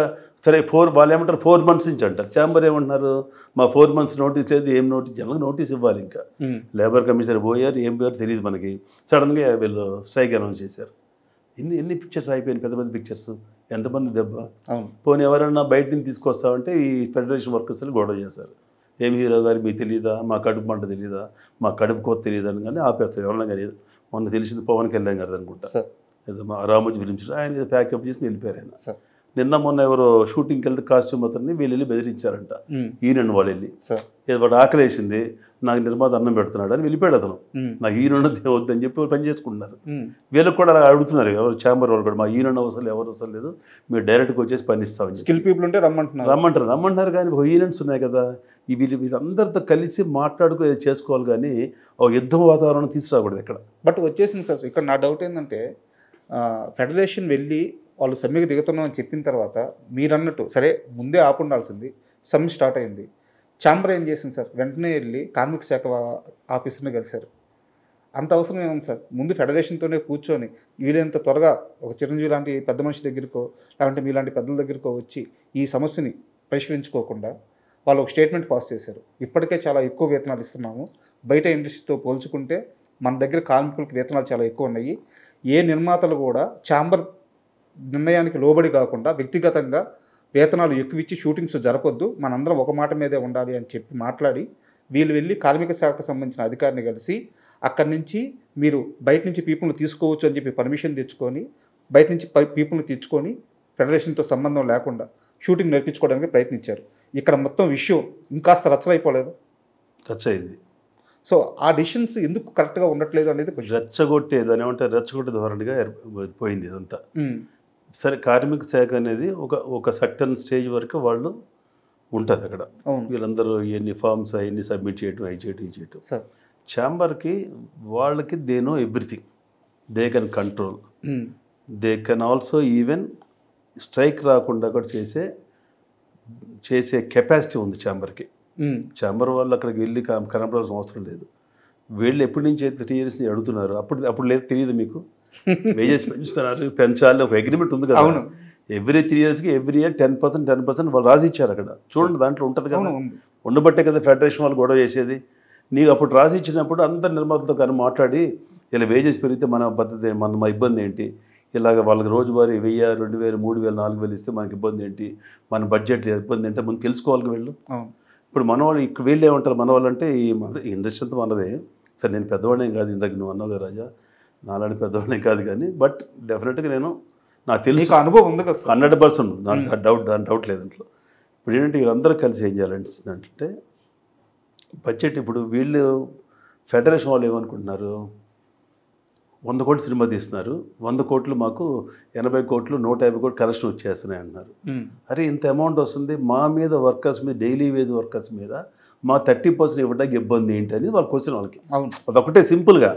సరే వాళ్ళు ఏమంటారు 4 months నుంచి అంటారు, ఛాంబర్ ఏమంటున్నారు మా 4 months నోటీస్ లేదు, ఏం నోటీస్, జనరల్గా నోటీస్ ఇవ్వాలి. ఇంకా లేబర్ కమిషనర్ పోయారు, ఏం పోయారు తెలియదు మనకి, సడన్గా వీళ్ళు స్ట్రైక్ అనౌన్స్ చేశారు. ఎన్ని పిక్చర్స్ అయిపోయినాయి, పెద్ద పెద్ద పిక్చర్స్, ఎంతమంది దెబ్బ. పోనీ ఎవరైనా బయట నుంచి తీసుకొస్తామంటే ఈ ఫెడరేషన్ వర్కర్స్ గొడవ చేశారు, ఏం హీరో గారు మీకు తెలియదా, మా కడుపు మంట తెలియదా, మా కడుపు కోత తెలియదు అని కానీ ఆపేస్తారు. ఎవరైనా కానీ మొన్న తెలిసింది పవన్ కళ్యాణ్ గారు అనుకుంటా, ఏదో మా రామోజీ ఫిలిమ్స్ ఆయన ప్యాకప్ చేసి వెళ్ళిపోయారు ఆయన. నిన్న మొన్న ఎవరో షూటింగ్కి వెళ్తే కాస్ట్యూమ్ అతన్ని వీళ్ళు వెళ్ళి బెదిరించారంట, ఈయన వాళ్ళు వెళ్ళి, ఏదో వాడు ఆకలేసింది, నాకు నిర్మాత అన్నం పెడుతున్నాడు అని వెళ్ళిపోయాడు అతను, నాకు ఈయన వద్దని చెప్పి పని చేసుకుంటున్నారు. వీళ్ళకి కూడా అలా అడుగుతున్నారు ఎవరు ఛాంబర్ వాళ్ళు కూడా, మా ఈయన అవసరం ఎవరు అవసరం లేదు, మీరు డైరెక్ట్గా వచ్చేసి పని ఇస్తామని. స్కిల్ పీపుల్ ఉంటే రమ్మంటారు కానీ ఈవెంట్స్ ఉన్నాయి కదా, వీళ్ళందరితో కలిసి మాట్లాడుకో చేసుకోవాలి కానీ ఒక యుద్ధ వాతావరణం తీసుకురాకూడదు ఇక్కడ. బట్ వచ్చేసింది సార్. ఇక్కడ నా డౌట్ ఏంటంటే ఫెడరేషన్ వెళ్ళి వాళ్ళు సమ్మెకి దిగుతున్నాం అని చెప్పిన తర్వాత మీరు అన్నట్టు సరే ముందే ఆపుండాల్సింది, సమ్మె స్టార్ట్ అయింది, ఛాంబర్ ఏం చేసింది సార్, వెంటనే వెళ్ళి కార్మిక శాఖ ఆఫీసర్ని కలిశారు. అంత అవసరం ఏముంది సార్, ముందు ఫెడరేషన్తోనే కూర్చొని వీళ్ళంత త్వరగా ఒక చిరంజీవి లాంటి పెద్ద మనిషి దగ్గరకో లేదంటే మీలాంటి పెద్దల దగ్గరకో వచ్చి ఈ సమస్యని పరిష్కరించుకోకుండా వాళ్ళు ఒక స్టేట్మెంట్ పాస్ చేశారు. ఇప్పటికే చాలా ఎక్కువ వేతనాలు ఇస్తున్నాము, బయట ఇండస్ట్రీతో పోల్చుకుంటే మన దగ్గర కార్మికులకు వేతనాలు చాలా ఎక్కువ ఉన్నాయి, ఏ నిర్మాతలు కూడా ఛాంబర్ నిర్ణయానికి లోబడి కాకుండా వ్యక్తిగతంగా వేతనాలు ఎక్కువ ఇచ్చి షూటింగ్స్ జరపొద్దు, మనందరం ఒక మాట మీదే ఉండాలి అని చెప్పి మాట్లాడి వీళ్ళు వెళ్ళి కార్మిక శాఖకు సంబంధించిన అధికారిని కలిసి అక్కడి నుంచి మీరు బయట నుంచి పీపుల్ని తీసుకోవచ్చు అని చెప్పి పర్మిషన్ తెచ్చుకొని బయట నుంచి పీపుల్ని తెచ్చుకొని ఫెడరేషన్తో సంబంధం లేకుండా షూటింగ్ నేర్పించుకోవడానికి ప్రయత్నించారు. ఇక్కడ మొత్తం విషయం ఇంకాస్త రచ్చలైపోలేదు, రచ్చయింది. సో ఆ డిసిషన్స్ ఎందుకు కరెక్ట్గా ఉండట్లేదు అనేది రెచ్చగొట్టేది అని ఏమంటే రెచ్చగొట్టే ధోరణిగా పోయింది ఇదంతా. సరే కార్మిక శాఖ అనేది ఒక సర్టన్ స్టేజ్ వరకు వాళ్ళు ఉంటుంది అక్కడ, వీళ్ళందరూ ఎన్ని ఫార్మ్స్ అవన్నీ సబ్మిట్ చేయటం అవి చేయటం ఇది చేయటం. ఛాంబర్కి వాళ్ళకి they know everything, they can control, they can also even strike రాకుండా కూడా చేసే కెపాసిటీ ఉంది ఛాంబర్కి. ఛాంబర్ వాళ్ళు అక్కడికి వెళ్ళి కనపడాల్సిన అవసరం లేదు. వీళ్ళు ఎప్పటి నుంచి అయితే 3 years అడుగుతున్నారు, అప్పుడు లేదు తెలియదు మీకు, వేజెస్ పెంచుతున్నారు, పెంచాలి, ఒక అగ్రిమెంట్ ఉంది కదా. అవును. ఎవ్రీ 3 ఇయర్స్కి ఎవ్రీ ఇయర్ 10% వాళ్ళు రాసి ఇచ్చారు అక్కడ. చూడండి దాంట్లో ఉంటుంది కదా. ఉంది. ఉండబట్టే కదా ఫెడరేషన్ వాళ్ళు గొడవ చేసేది. నీకు అప్పుడు రాసి ఇచ్చినప్పుడు అందరు నిర్మాతలతో కానీ మాట్లాడి ఇలా వేజెస్ పెరిగితే మన పద్ధతి మన ఇబ్బంది ఏంటి, ఇలాగ వాళ్ళకి రోజువారీ 1000, 2000, 3000, 4000 ఇస్తే మనకి ఇబ్బంది ఏంటి, మన బడ్జెట్ ఇబ్బంది ఏంటో ముందు తెలుసుకోవాలి వీళ్ళు. ఇప్పుడు మన వాళ్ళు ఇక్కడ వీళ్ళు ఏమంటారు, మన వాళ్ళు అంటే ఈ ఇండస్ట్రీ అంతా మనదే. సరే నేను పెద్దవాడినేం కాదు, ఇందాక నువ్వు అన్నావు కదా రాజా, నాలాంటి పెద్దవాడినే కాదు, కానీ బట్ డెఫినెట్గా నాకు తెలుసు, అనుభవం ఉంది కదా 100%. దాని డౌట్ లేదు దాంట్లో. ఇప్పుడు ఏంటంటే వీళ్ళందరూ కలిసి ఏం చేయాలంటే బడ్జెట్, ఇప్పుడు వీళ్ళు ఫెడరేషన్ వాళ్ళు ఏమనుకుంటున్నారు, 100 కోట్లు సినిమా తీస్తున్నారు, 100 కోట్లు మాకు 80 కోట్లు 150 కోట్లు కలెక్షన్ వచ్చేస్తున్నాయి అంటున్నారు. అరే ఇంత అమౌంట్ వస్తుంది, మా మీద వర్కర్స్ మీద, డైలీ వేజ్ వర్కర్స్ మీద మా 30% ఇవ్వడానికి ఇబ్బంది ఏంటి అనేది వాళ్ళ క్వశ్చన్ వాళ్ళకి. అదొకటే సింపుల్గా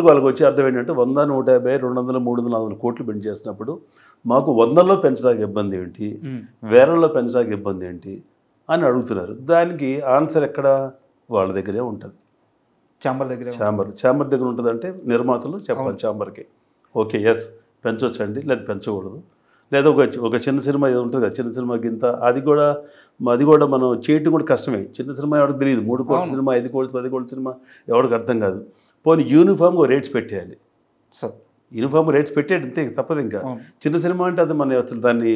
వాళ్ళకి వచ్చే అర్థం ఏంటంటే 100, 150, 200, 300, 400 కోట్లు పెంచి చేసినప్పుడు మాకు 100లో పెంచడానికి ఇబ్బంది ఏంటి, వేలలో పెంచడానికి ఇబ్బంది ఏంటి అని అడుగుతున్నారు. దానికి ఆన్సర్ ఎక్కడ, వాళ్ళ దగ్గరే ఉంటుంది, ఛాంబర్ దగ్గర ఉంటుంది. అంటే నిర్మాతలు చెప్పాలి ఛాంబర్కి, ఓకే ఎస్ పెంచవచ్చండి, లేదా పెంచకూడదు, లేదా ఒక చిన్న సినిమా ఏదో ఉంటుంది కదా, చిన్న సినిమాకి ఇంత, అది కూడా మనం చేయటం కూడా కష్టమే. చిన్న సినిమా ఎవరికి తెలియదు, 3 కోట్ల సినిమా, 5 కోట్లు, 10 కోట్ల సినిమా ఎవరికి అర్థం కాదు. పోనీ యూనిఫామ్గా రేట్స్ పెట్టేయాలి, యూనిఫామ్ రేట్స్ పెట్టేది అంతే, తప్పదు. ఇంకా చిన్న సినిమా అంటే అది మన అసలు దాన్ని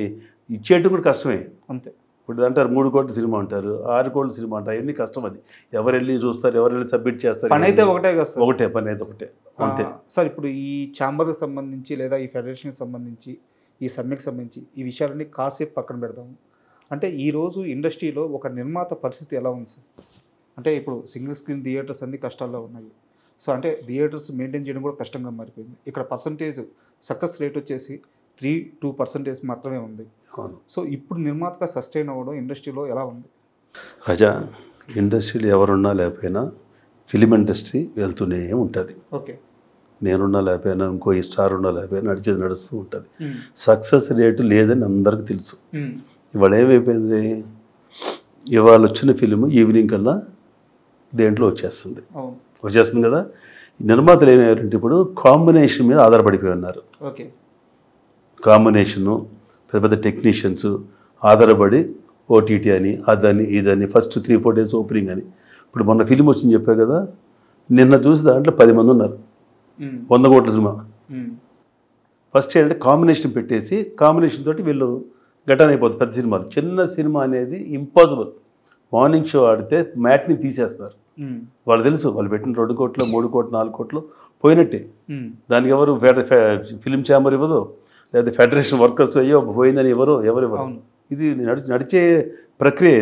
ఇచ్చేయటం కూడా కష్టమే అంతే. ఇప్పుడు అంటారు 3 కోట్ల సినిమా అంటారు, 6 కోట్ల సినిమా అంటారు, అవన్నీ కష్టం. అది ఎవరు వెళ్ళి చూస్తారు, ఎవరు వెళ్ళి సబ్మిట్ చేస్తారు, పని అయితే ఒకటే పని అయితే ఒకటే అంతే. సార్ ఇప్పుడు ఈ ఛాంబర్కి సంబంధించి లేదా ఈ ఫెడరేషన్కి సంబంధించి, ఈ సమ్మెకి సంబంధించి ఈ విషయాలన్నీ కాసేపు పక్కన పెడదాము. అంటే ఈరోజు ఇండస్ట్రీలో ఒక నిర్మాత పరిస్థితి ఎలా ఉంది సార్? అంటే ఇప్పుడు సింగిల్ స్క్రీన్ థియేటర్స్ అన్ని కష్టాల్లో ఉన్నాయి. సో అంటే థియేటర్స్ మెయింటైన్ చేయడం కూడా కష్టంగా మారిపోయింది. ఇక్కడ పర్సంటేజ్ సక్సెస్ రేట్ వచ్చేసి 3-2% మాత్రమే ఉంది. సో ఇప్పుడు నిర్మాతగా సస్టైన్ అవ్వడం ఇండస్ట్రీలో ఎలా ఉంది రాజా? ఇండస్ట్రీలో ఎవరున్నా లేకపోయినా ఫిలిం ఇండస్ట్రీ వెళ్తూనే ఉంటుంది. ఓకే, నేనున్నా లేకపోయినా, ఇంకో స్టార్ ఉన్నా లేకపోయినా నడుస్తూ ఉంటుంది. సక్సెస్ రేటు లేదని అందరికీ తెలుసు. ఇవాళ ఏమైపోయింది, ఇవాళ వచ్చిన ఫిలిం ఈవినింగ్ కల్లా దేంట్లో వచ్చేస్తుంది కదా. నిర్మాతలు ఏమయ్యారంటే ఇప్పుడు కాంబినేషన్ మీద ఆధారపడిపోయి ఉన్నారు. ఓకే, కాంబినేషను, పెద్ద టెక్నీషియన్స్ ఆధారపడి ఓటీటీ అని, అదని, ఇదని, ఫస్ట్ 3-4 డేస్ ఓపెనింగ్ అని. ఇప్పుడు మొన్న ఫిలిం వచ్చింది చెప్పా కదా, నిన్న చూసి దాంట్లో 10 మంది ఉన్నారు, 100 కోట్ల సినిమా. ఫస్ట్ ఏంటంటే కాంబినేషన్ పెట్టేసి, కాంబినేషన్ తోటి వీళ్ళు ఘటన అయిపోతుంది. పెద్ద సినిమాలు, చిన్న సినిమా అనేది ఇంపాసిబుల్. మార్నింగ్ షో ఆడితే మ్యాట్ని తీసేస్తారు. వాళ్ళు తెలుసు, వాళ్ళు పెట్టిన 2 కోట్లు, 3 కోట్లు, 4 కోట్లు పోయినట్టే. దానికి ఎవరు ఫిలిం ఛాంబర్ ఇవ్వదు, లేదా ఫెడరేషన్ వర్కర్స్ అయ్యో పోయిందని ఎవరు. ఇది నడిచే ప్రక్రియ.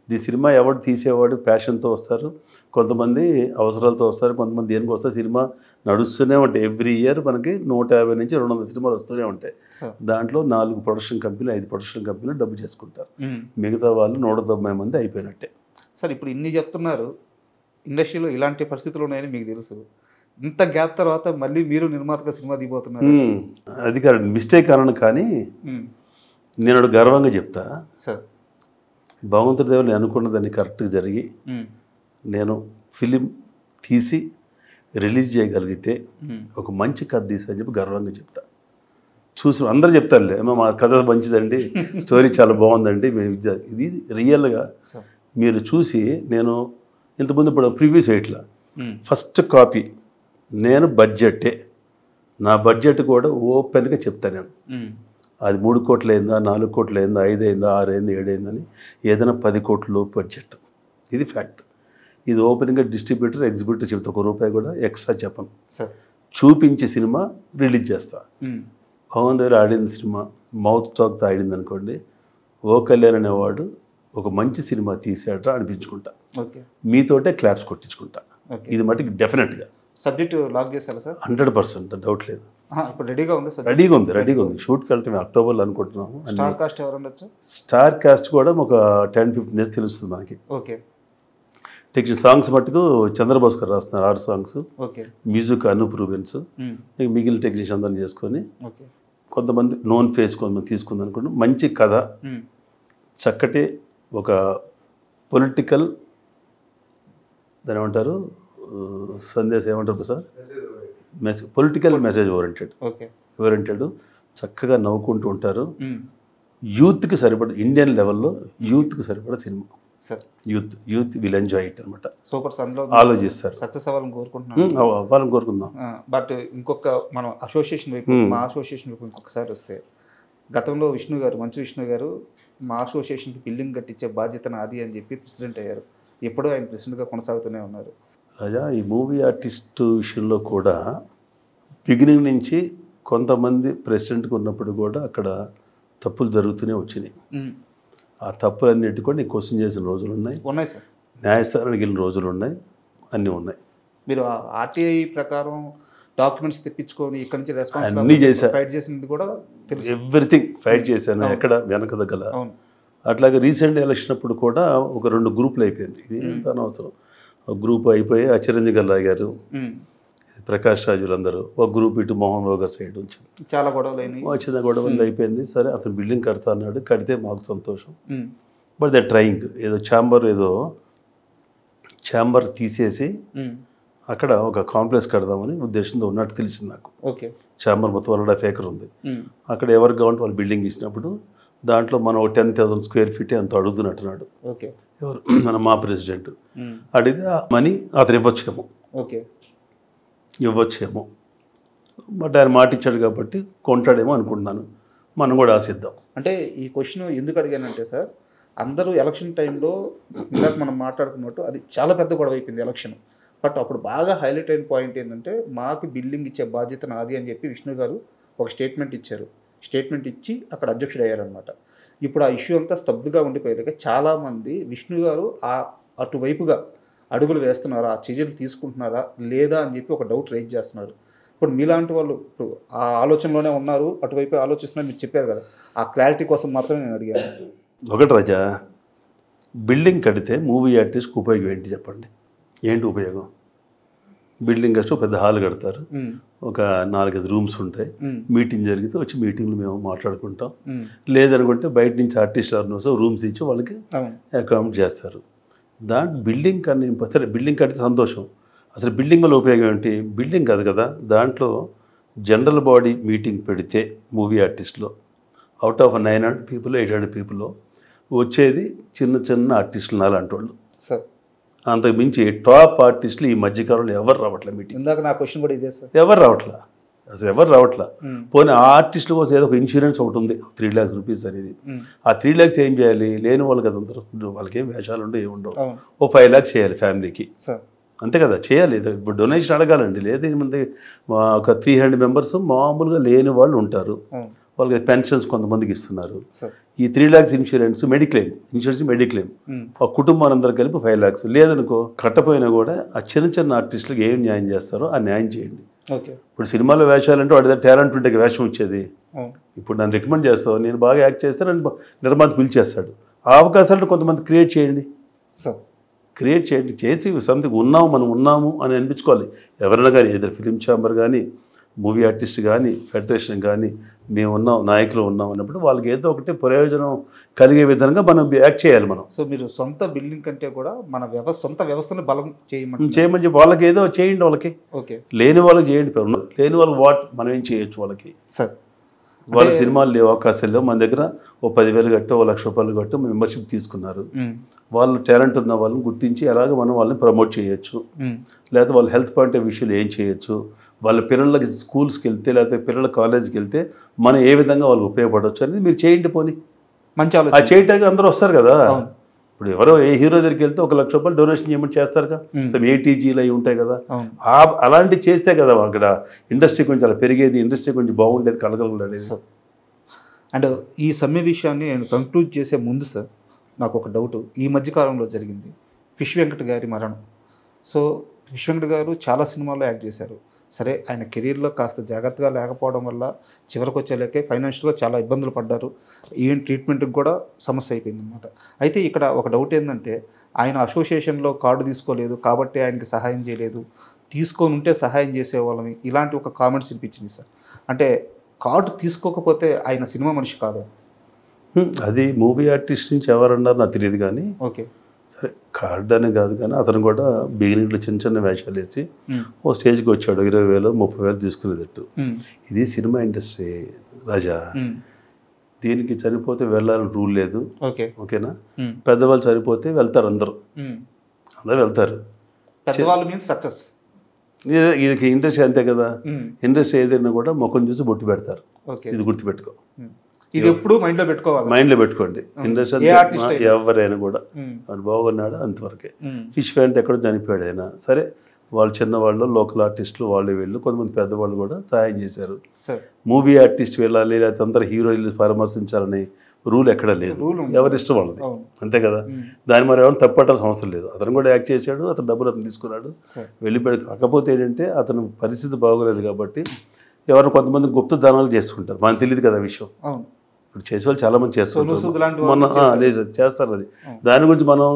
ఇది సినిమా ఎవరు తీసేవాడు ప్యాషన్తో వస్తారు, కొంతమంది అవసరాలతో వస్తారు, కొంతమంది దేనికి వస్తారు. సినిమా నడుస్తూనే ఉంటాయి. ఎవ్రీ ఇయర్ మనకి 150 నుంచి 200 సినిమాలు వస్తూనే ఉంటాయి. దాంట్లో 4 ప్రొడక్షన్ కంపెనీలు, 5 ప్రొడక్షన్ కంపెనీలు డబ్బు చేసుకుంటారు. మిగతా వాళ్ళు 190 మంది అయిపోయినట్టే. సార్ ఇప్పుడు ఇన్ని చెప్తున్నారు, ఇండస్ట్రీలో ఇలాంటి పరిస్థితులు ఉన్నాయని మీకు తెలుసు. ఇంత గ్యాప్ తర్వాత మళ్ళీ మీరు నిర్మాతగా సినిమా దిగిపోతున్నారు. అది కాదు మిస్టేక్ అనను, కానీ నేను గర్వంగా చెప్తా సార్, భగవంతుడి దేవుడు నేను అనుకున్నదాన్ని కరెక్ట్గా జరిగి నేను ఫిలిం తీసి రిలీజ్ చేయగలిగితే ఒక మంచి కథ తీసని చెప్పి గర్వంగా చెప్తా. చూసి అందరూ చెప్తారులే, మా కథ మంచిదండి, స్టోరీ చాలా బాగుందండి, ఇది రియల్గా మీరు చూసి. నేను ఇంతకుముందు ఇప్పుడు ప్రివ్యూస్ వేయట్లా, ఫస్ట్ కాపీ నేను బడ్జెటే, నా బడ్జెట్ కూడా ఓపెన్గా చెప్తాను నేను. అది 3 కోట్లు అయిందా, 4 కోట్లు అయిందా, 5 అయిందా, 6 అయిందా, 7 అయిందని, ఏదైనా 10 కోట్ల బడ్జెట్. ఇది ఫ్యాక్ట్. ఇది ఓపెన్గా డిస్ట్రిబ్యూటర్, ఎగ్జిబ్యూటర్ చెప్తా, ₹1 కూడా ఎక్స్ట్రా చెప్పను. చూపించి సినిమా రిలీజ్ చేస్తా. పవన్ దగ్గర ఆడిన సినిమా మౌత్ టాక్తో ఆడింది అనుకోండి, ఓ కళ్యాణ్ అనేవాడు ఒక మంచి సినిమా తీసాడ్రా అనిపించుకుంటా, మీతోటే క్లాప్స్ కొట్టించుకుంటా. ఇది మటుకు డెఫినెట్గా. సబ్జెక్ట్ లాక్ చేస్తారా సార్? 100% డౌట్ లేదు. ఇప్పుడు రెడీగా ఉంది సార్? రెడీగా ఉంది. షూట్కి వెళ్తాం అక్టోబర్లో అనుకుంటున్నాము. స్టార్ కాస్ట్ ఎవరు ఉండొచ్చు? స్టార్ కాస్ట్ కూడా ఒక 10-15 డేస్ తెలుస్తుంది మనకి. ఓకే, టెక్నిక్ సాంగ్స్ మట్టుకు చంద్రభాస్కర్ రాస్తున్నారు 6 songs. Okay, music Anoop Rubens, మిగిలిన టెక్నీషియన్ అందరిని చేసుకొని కొంతమంది నోన్ ఫేస్ కొంతమంది తీసుకుంది అనుకుంటున్నాం. మంచి కథ, చక్కటి ఒక పొలిటికల్ దాని ఏమంటారు సందేశం ఏమంటారు sir, political message oriented. Okay. Oriented చక్కగా నవ్వుకుంటూ ఉంటారు. యూత్కి సరిపడ ఇండియన్ లెవెల్లో యూత్కి సరిపడ cinema. Sir youth will enjoy it అనమాట. సూపర్ అందులో ఆలోచిస్తారు. సక్సెస్ అవ్వాలని కోరుకుంటున్నాను. అవ్వాలని కోరుకుందాం. బట్ ఇంకొక మనం అసోసియేషన్ వైపు మా అసోసియేషన్ వైపు ఇంకొకసారి వస్తే, గతంలో మంచు విష్ణు గారు మా అసోసియేషన్కి బిల్డింగ్ కట్టించే బాధ్యత నాది అని చెప్పి ప్రెసిడెంట్ అయ్యారు. ఎప్పుడూ ఆయన ప్రెసిడెంట్గా కొనసాగుతూనే ఉన్నారు. రాజా, ఈ మూవీ ఆర్టిస్ట్ విషయంలో కూడా బిగినింగ్ నుంచి కొంతమంది ప్రెసిడెంట్గా ఉన్నప్పుడు కూడా అక్కడ తప్పులు జరుగుతూనే వచ్చినాయి. ఆ తప్పులన్నిటి కూడా నేను క్వశ్చన్ చేసిన రోజులు ఉన్నాయి సార్. న్యాయస్థానానికి వెళ్ళిన రోజులు ఉన్నాయి, అన్నీ ఉన్నాయి. మీరు ఆర్టీఐ ప్రకారం డాక్యుమెంట్స్ తెప్పించుకొని ఇక్కడి నుంచి రెస్పాన్స్ అన్నీ చేశాను. ఫైట్ చేసింది కూడా తెలుసు. ఎవ్రీథింగ్ ఫైట్ చేశాను, ఎక్కడ వెనక దగ్గర. అట్లాగే రీసెంట్ ఎలక్షన్ అప్పుడు కూడా ఒక 2 గ్రూపులు అయిపోయింది. ఇది ఎంత అనవసరం. ఒక గ్రూప్ అయిపోయి ఆ చిరంజీవి గారు లాగారు, ప్రకాష్ రాజులందరూ. ఒక గ్రూప్ ఇటు మోహన్ రావు గారి సైడ్ వచ్చింది. చాలా గొడవలు వచ్చిన గొడవలు అయిపోయింది. సరే, అతను బిల్డింగ్ కడతా అన్నాడు, కడితే మాకు సంతోషం. బట్ దే ట్రయింగ్ ఏదో ఛాంబర్ తీసేసి అక్కడ ఒక కాంప్లెక్స్ కడదామని ఉద్దేశంతో ఉన్నట్టు తెలిసింది నాకు. ఓకే. ఛాంబర్ మొత్తం 1.5 acre ఉంది. అక్కడ ఎవరికి కావాలంటే వాళ్ళు బిల్డింగ్ ఇచ్చినప్పుడు దాంట్లో మనం 10,000 square feet అంత అడుగుతున్నట్టున్నాడు. ఓకే. ఎవరు మా ప్రెసిడెంట్ అడిగితే ఆ మనీ అతను ఇవ్వచ్చేమో. ఓకే. ఇవ్వచ్చేమో. బట్ ఆయన మాట ఇచ్చాడు కాబట్టి కొంటాడేమో అనుకుంటున్నాను. మనం కూడా ఆశిద్దాం. అంటే ఈ క్వశ్చన్ ఎందుకు అడిగానంటే సార్, అందరూ ఎలక్షన్ టైంలో ఇందాక మనం మాట్లాడుకున్నట్టు అది చాలా పెద్ద గొడవ అయిపోయింది ఎలక్షన్. బట్ అప్పుడు బాగా హైలైట్ అయిన పాయింట్ ఏంటంటే, మాకు బిల్డింగ్ ఇచ్చే బాధ్యత నాది అని చెప్పి విష్ణు గారు ఒక స్టేట్మెంట్ ఇచ్చారు. స్టేట్మెంట్ ఇచ్చి అక్కడ అధ్యక్షుడు అయ్యారనమాట. ఇప్పుడు ఆ ఇష్యూ అంతా స్తబ్దుగా ఉండిపోయాక చాలామంది విష్ణు గారు అటువైపుగా అడుగులు వేస్తున్నారా, ఆ చర్యలు తీసుకుంటున్నారా లేదా అని చెప్పి ఒక డౌట్ రైజ్ చేస్తున్నారు. ఇప్పుడు మీలాంటి వాళ్ళు ఇప్పుడు ఆ ఆలోచనలోనే ఉన్నారు, అటువైపు ఆలోచిస్తున్నారు, మీరు చెప్పారు కదా. ఆ క్లారిటీ కోసం మాత్రమే నేను అడిగాను. ఒకటి రాజా, బిల్డింగ్ కడితే మూవీ ఆర్టిస్ట్కి ఉపయోగం ఏంటి చెప్పండి? ఏంటి ఉపయోగం? బిల్డింగ్ కట్టి పెద్ద హాల్ కడతారు, ఒక 4-5 రూమ్స్ ఉంటాయి. మీటింగ్ జరిగితే వచ్చి మీటింగ్లు మేము మాట్లాడుకుంటాం. లేదనుకుంటే బయట నుంచి ఆర్టిస్టులు ఎవరినో రూమ్స్ ఇచ్చి వాళ్ళకి అకామిడేట్ చేస్తారు. బిల్డింగ్ కన్నా సరే, బిల్డింగ్ కడితే సంతోషం. అసలు బిల్డింగ్ వల్ల ఉపయోగం ఏంటి? బిల్డింగ్ కాదు కదా, దాంట్లో జనరల్ బాడీ మీటింగ్ పెడితే movie ఆర్టిస్ట్లో out of 900 people 800 people వచ్చేది చిన్న ఆర్టిస్టులు అలాంటి వాళ్ళు. అంతకు మించి టాప్ ఆర్టిస్టులు ఈ మధ్యకాలంలో ఎవరు రావట్లే మీటింగ్. ఇందాక నా క్వశ్చన్ కూడా ఇదే సార్, ఎవరు రావట్లా, అసలు ఎవరు రావట్లా. పోనీ ఆ ఆర్టిస్టుల కోసం ఏదో ఒక ఇన్సూరెన్స్ ఒకటి ఉంది, 3 lakhs rupees అనేది. ఆ 3 lakhs ఏం చేయాలి? లేని వాళ్ళకి అందరూ వాళ్ళకి ఏం వేషాలు ఉండవు, ఏముండవు. ఓ 5 lakhs చేయాలి ఫ్యామిలీకి, అంతే కదా చేయాలి. ఇప్పుడు డొనేషన్ అడగాలండి. లేదు ఏమంది, ఒక 300 members మామూలుగా లేని వాళ్ళు ఉంటారు, వాళ్ళకి పెన్షన్స్ కొంతమందికి ఇస్తున్నారు. ఈ 3 lakhs ఇన్సూరెన్స్ మెడిక్లెయిమ్ ఆ కుటుంబాలందరూ కలిపి 5 lakhs. లేదనుకో కట్టపోయినా కూడా ఆ చిన్న ఆర్టిస్టులకు ఏం న్యాయం చేస్తారో ఆ న్యాయం చేయండి. ఇప్పుడు సినిమాలో వేషాలంటే వాడి దగ్గర టాలెంట్ ఉంటే వేషం వచ్చేది. ఇప్పుడు నన్ను రికమెండ్ చేస్తావు, నేను బాగా యాక్ట్ చేస్తే నన్ను నిర్మాత పిలిచేస్తాడు. ఆ అవకాశాలను కొంతమంది క్రియేట్ చేయండి, చేసి సంథింగ్ మనం ఉన్నాము అని అనిపించుకోవాలి. ఎవరైనా కానీ, ఏదో ఫిలిం ఛాంబర్ కానీ, మూవీ ఆర్టిస్ట్ కానీ, ఫెడరేషన్ కానీ, మేము ఉన్నాం, నాయకులు ఉన్నాం అన్నప్పుడు వాళ్ళకి ఏదో ఒకటి ప్రయోజనం కలిగే విధంగా మనం యాక్ట్ చేయాలి. మనం మీరు సొంత బిల్డింగ్ కంటే కూడా మన సొంత వ్యవస్థను బలం చేయమని చెప్పి వాళ్ళకి ఏదో చేయండి. వాళ్ళకి లేని వాళ్ళకి చేయండి. లేని వాళ్ళకి మనం ఏం చేయొచ్చు వాళ్ళకి? వాళ్ళ సినిమాలు లేవు, అవకాశాలు లేవు. మన దగ్గర ఓ 10,000 కట్టు, ఓ 1,00,000 రూపాయలు కట్టు మెంబర్షిప్ తీసుకున్నారు. వాళ్ళు టాలెంట్ ఉన్న వాళ్ళని గుర్తించి ఎలాగ మనం వాళ్ళని ప్రమోట్ చేయొచ్చు. లేకపోతే వాళ్ళ హెల్త్ పాయింట్ ఆఫ్ వ్యూలో ఏం చేయొచ్చు, వాళ్ళ పిల్లలకి స్కూల్స్కి వెళ్తే లేకపోతే పిల్లల కాలేజీకి వెళ్తే మనం ఏ విధంగా వాళ్ళకి ఉపయోగపడవచ్చు అనేది మీరు చేయండి. పోనీ మంచి ఆలోచన చేయటానికి అందరూ వస్తారు కదా. ఇప్పుడు ఎవరో ఏ హీరో దగ్గరికి వెళ్తే 1,00,000 రూపాయలు డొనేషన్ చేయమని చేస్తారు కదా, ఏటీజీలు అవి ఉంటాయి కదా. అలాంటివి చేస్తే కదా అక్కడ ఇండస్ట్రీ కొంచెం అలా పెరిగేది, ఇండస్ట్రీ కొంచెం బాగుండేది, కలగలగలేదు. అండ్ ఈ సమ్మె విషయాన్ని నేను కంక్లూడ్ చేసే ముందు సార్, నాకు ఒక డౌట్. ఈ మధ్యకాలంలో జరిగింది ఫిష్ వెంకట్ గారి మరణం. సో ఫిష్ వెంకట్ గారు చాలా సినిమాల్లో యాక్ట్ చేశారు. సరే, ఆయన కెరీర్లో కాస్త జాగ్రత్తగా లేకపోవడం వల్ల చివరికి వచ్చేలేకే ఫైనాన్షియల్గా చాలా ఇబ్బందులు పడ్డారు. ఈవెన్ ట్రీట్మెంట్కి కూడా సమస్య అయిపోయింది అనమాట. అయితే ఇక్కడ ఒక డౌట్ ఏంటంటే, ఆయన అసోసియేషన్లో కార్డు తీసుకోలేదు కాబట్టి ఆయనకి సహాయం చేయలేదు, తీసుకొని ఉంటే సహాయం చేసేవాళ్ళని, ఇలాంటి ఒక కామెంట్స్ వినిపించింది సార్. అంటే కార్డు తీసుకోకపోతే ఆయన సినిమా మనిషి కాదా? అది మూవీ ఆర్టిస్ట్ నుంచి ఎవరన్నారు నాకు తెలియదు కానీ, ఓకే సరే కార్డ్ అనే కాదు కానీ అతను కూడా బిగినింగ్లో చిన్న చిన్న వేషాలు వేసి ఓ స్టేజ్కి వచ్చాడు 20,000 30,000 తీసుకునేటట్టు. ఇది సినిమా ఇండస్ట్రీ రాజా. దీనికి చనిపోతే వెళ్ళాలని రూల్ లేదు. ఓకేనా? పెద్దవాళ్ళు చనిపోతే వెళ్తారు, అందరూ వెళ్తారు. ఇది ఇండస్ట్రీ అంతే కదా. ఇండస్ట్రీ ఏదైనా కూడా ముఖం చూసి బొట్టు పెడతారు. ఇది గుర్తుపెట్టుకో. ఇది ఎప్పుడు మైండ్లో పెట్టుకోవాలి, మైండ్లో పెట్టుకోండి. ఇండస్ట్రీ ఎవరైనా కూడా వాడు బాగున్నాడు అంతవరకే. ఫిష్ ప్యాంట్ ఎక్కడో చనిపోయాడు అయినా సరే, వాళ్ళు చిన్నవాళ్ళు లోకల్ ఆర్టిస్టులు వాళ్ళు వీళ్ళు కొంతమంది పెద్దవాళ్ళు కూడా సహాయం చేశారు. మూవీ ఆర్టిస్ట్ వెళ్ళాలి లేకపోతే అందరూ హీరోయిన్లు పరామర్శించాలని రూల్ ఎక్కడా లేదు, ఎవరిష్టం వాళ్ళది, అంతే కదా. దాని మరి ఎవరైనా తప్పట్టాల్సిన అవసరం లేదు. అతను కూడా యాక్ట్ చేశాడు, అతను డబ్బులు అతను తీసుకున్నాడు, వెళ్ళిపోయాడు. కాకపోతే ఏంటంటే అతను పరిస్థితి బాగోలేదు కాబట్టి ఎవరు కొంతమంది గుప్త దానాలు చేసుకుంటారు, మనకు తెలియదు కదా విషయం. ఇప్పుడు చేసేవాళ్ళు చాలా మంది చేస్తారు, మొన్న లేదు చేస్తారు. అది దాని గురించి మనం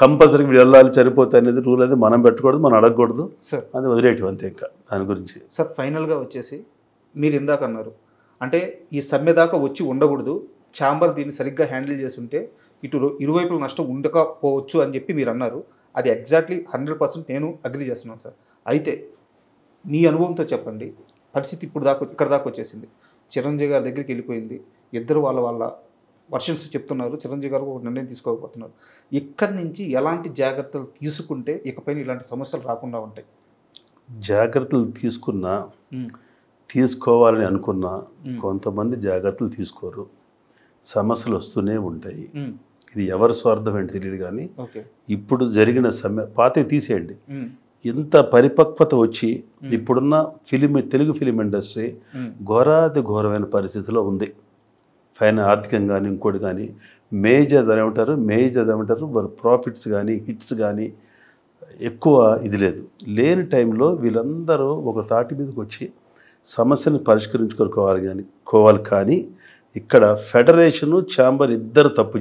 కంపల్సరీ వెళ్ళాలి చనిపోతే అనేది రూల్ అనేది మనం పెట్టకూడదు, మనం అడగకూడదు, అది వదిలేయటం అంతే. ఇంకా దాని గురించి సార్ ఫైనల్గా వచ్చేసి మీరు ఇందాక అన్నారు అంటే ఈ సమ్మె దాకా వచ్చి ఉండకూడదు, ఛాంబర్ దీన్ని సరిగ్గా హ్యాండిల్ చేస్తుంటే ఇటు ఇరువైపుల నష్టం ఉండకపోవచ్చు అని చెప్పి మీరు అన్నారు. అది ఎగ్జాక్ట్లీ 100% నేను అగ్రీ చేస్తున్నాను సార్. అయితే మీ అనుభవంతో చెప్పండి, పరిస్థితి ఇప్పుడు ఇక్కడ దాకా వచ్చేసింది, చిరంజీవి గారి దగ్గరికి వెళ్ళిపోయింది, ఇద్దరు వాళ్ళ వర్షన్స్ చెప్తున్నారు, చిరంజీవి గారు ఒక నిర్ణయం తీసుకోకపోతున్నారు. ఇక్కడి నుంచి ఎలాంటి జాగ్రత్తలు తీసుకుంటే ఇకపైన ఇలాంటి సమస్యలు రాకుండా ఉంటాయి? జాగ్రత్తలు తీసుకోవాలని అనుకున్నా కొంతమంది జాగ్రత్తలు తీసుకోరు, సమస్యలు వస్తూనే ఉంటాయి. ఇది ఎవరి స్వార్థం ఏంటి తెలియదు కానీ ఇప్పుడు జరిగిన సమ్మె పాతే తీసేయండి. ఇంత పరిపక్వత వచ్చి ఇప్పుడున్న తెలుగు ఫిలిం ఇండస్ట్రీ ఘోరాతి ఘోరమైన పరిస్థితిలో ఉంది. ఆర్థికంగా కానీ ఇంకోటి కానీ మేజర్ ఏమంటారు ప్రాఫిట్స్ కానీ హిట్స్ కానీ ఎక్కువ ఇది లేదు. లేని టైంలో వీళ్ళందరూ ఒక తాటి మీదకి వచ్చి సమస్యను పరిష్కరించుకోవాలి కానీ ఇక్కడ ఫెడరేషను ఛాంబర్ ఇద్దరు తప్పు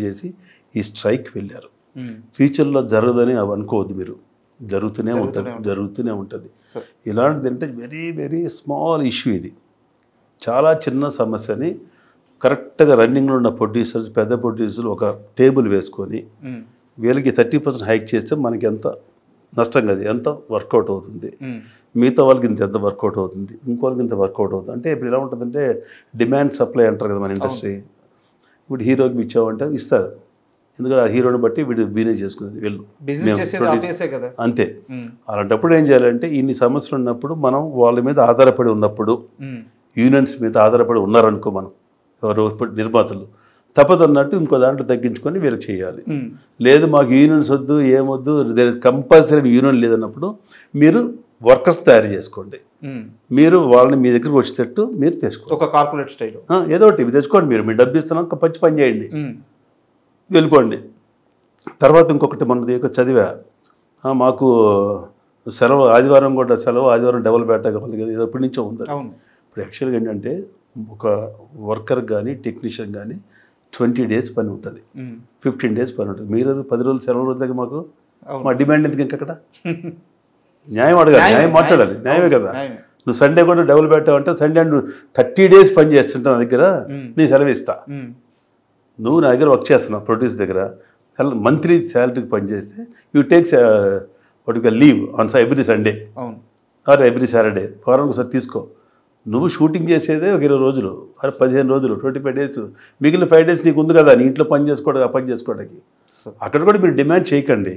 చేసి ఈ స్ట్రైక్ వెళ్ళారు. ఫ్యూచర్లో జరగదని అవి అనుకోవద్దు మీరు, జరుగుతూనే ఉంటుంది. ఇలాంటిది అంటే వెరీ వెరీ స్మాల్ ఇష్యూ, ఇది చాలా చిన్న సమస్యని కరెక్ట్గా రన్నింగ్లో ఉన్న ప్రొడ్యూసర్స్ పెద్ద ప్రొడ్యూసర్లు ఒక టేబుల్ వేసుకొని వీళ్ళకి 30% హైక్ చేస్తే మనకి ఎంత నష్టం కదా, ఎంత వర్కౌట్ అవుతుంది, మిగతా వాళ్ళకి ఎంత వర్కౌట్ అవుతుంది, ఇంకోళ్ళకి ఇంత వర్కౌట్ అవుతుంది. అంటే ఇప్పుడు ఎలా ఉంటుందంటే డిమాండ్ సప్లై అంటారు కదా మన ఇండస్ట్రీ. ఇప్పుడు హీరోకి ఇచ్చామంటే ఇస్తారు, ఎందుకంటే ఆ హీరోని బట్టి వీడు బిజినెస్ చేసుకునేది వీళ్ళు అంతే. అలాంటప్పుడు ఏం చేయాలంటే ఇన్ని సమస్యలు ఉన్నప్పుడు మనం వాళ్ళ మీద ఆధారపడి ఉన్నప్పుడు, యూనియన్స్ మీద ఆధారపడి ఉన్నారనుకో మనం ఎవరు నిర్మాతలు, తప్పదన్నట్టు ఇంకో దాంట్లో తగ్గించుకొని వీళ్ళకి చేయాలి. లేదు మాకు యూనియన్స్ వద్దు ఏమొద్దు, కంపల్సరీ యూనియన్ లేదన్నప్పుడు మీరు వర్కర్స్ తయారు చేసుకోండి, మీరు వాళ్ళని మీ దగ్గరకు వచ్చేటట్టు మీరు తెచ్చుకోండి, ఒక కార్పొరేట్ స్టైల్ ఏదో ఒకటి తెచ్చుకోండి. మీరు డబ్బు ఇస్తున్నాం పచ్చి పని చేయండి, వెళ్ళిపోండి. తర్వాత ఇంకొకటి మన దగ్గర చదివా, మాకు సెలవు ఆదివారం కూడా సెలవు, ఆదివారం డబుల్ బ్యాటా కావాలి కదా, ఎప్పటి నుంచో ఉంది. ఇప్పుడు యాక్చువల్గా ఏంటంటే ఒక వర్కర్ కానీ టెక్నీషియన్ కానీ 20 days పని ఉంటుంది, 15 days పని ఉంటుంది. మీరు 10 రోజులు సెలవు రోజులకి మాకు మా డిమాండ్ ఎందుకు ఇంకక్కడ? న్యాయం అడగాలి, న్యాయం మాట్లాడాలి, న్యాయమే కదా. నువ్వు సండే కూడా డబుల్ పెట్టావంటే సండే నువ్వు 30 days పని చేస్తుంటావు నా దగ్గర, నీ సెలవు ఇస్తా. నువ్వు నా దగ్గర వర్క్ చేస్తున్నావు ప్రొడ్యూసర్ దగ్గర, మంత్లీ శాలరీకి పని చేస్తే you takes what leave on every Sunday or every Saturday, వారానికి ఒకసారి తీసుకో. నువ్వు షూటింగ్ చేసేదే ఒక 20 రోజులు, 15 రోజులు, 25 days, మిగిలిన 5 days నీకు ఉంది కదా నీ ఇంట్లో పని చేసుకోవడానికి. అక్కడ కూడా మీరు డిమాండ్ చేయకండి.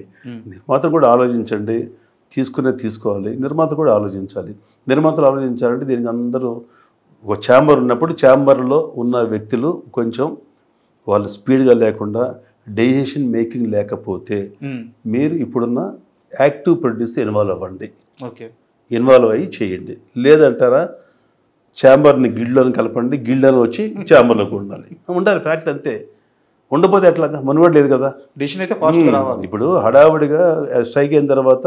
నిర్మాత కూడా ఆలోచించండి, తీసుకోవాలి, నిర్మాత కూడా ఆలోచించాలి. నిర్మాతలు ఆలోచించాలంటే దీనికి అందరూ ఒక ఛాంబర్ ఉన్నప్పుడు ఛాంబర్లో ఉన్న వ్యక్తులు కొంచెం వాళ్ళు స్పీడ్గా లేకుండా డెసిషన్ మేకింగ్ లేకపోతే మీరు ఇప్పుడున్న యాక్టివ్ ప్రొడ్యూసర్ ఇన్వాల్వ్ అవ్వండి, ఇన్వాల్వ్ అయ్యి చేయండి. లేదంటారా ఛాంబర్ని గిల్డ్లోని కలపండి, గిల్డ్లో వచ్చి ఛాంబర్లోకి ఉండాలి ఫ్యాక్ట్ అంతే. ఉండపోతే ఎట్లాగా మనుగడ లేదు కదా. డిసిషన్ అయితే ఫాస్ట్గా రావాలి. ఇప్పుడు హడావుడిగా స్ట్రైక్ అయిన తర్వాత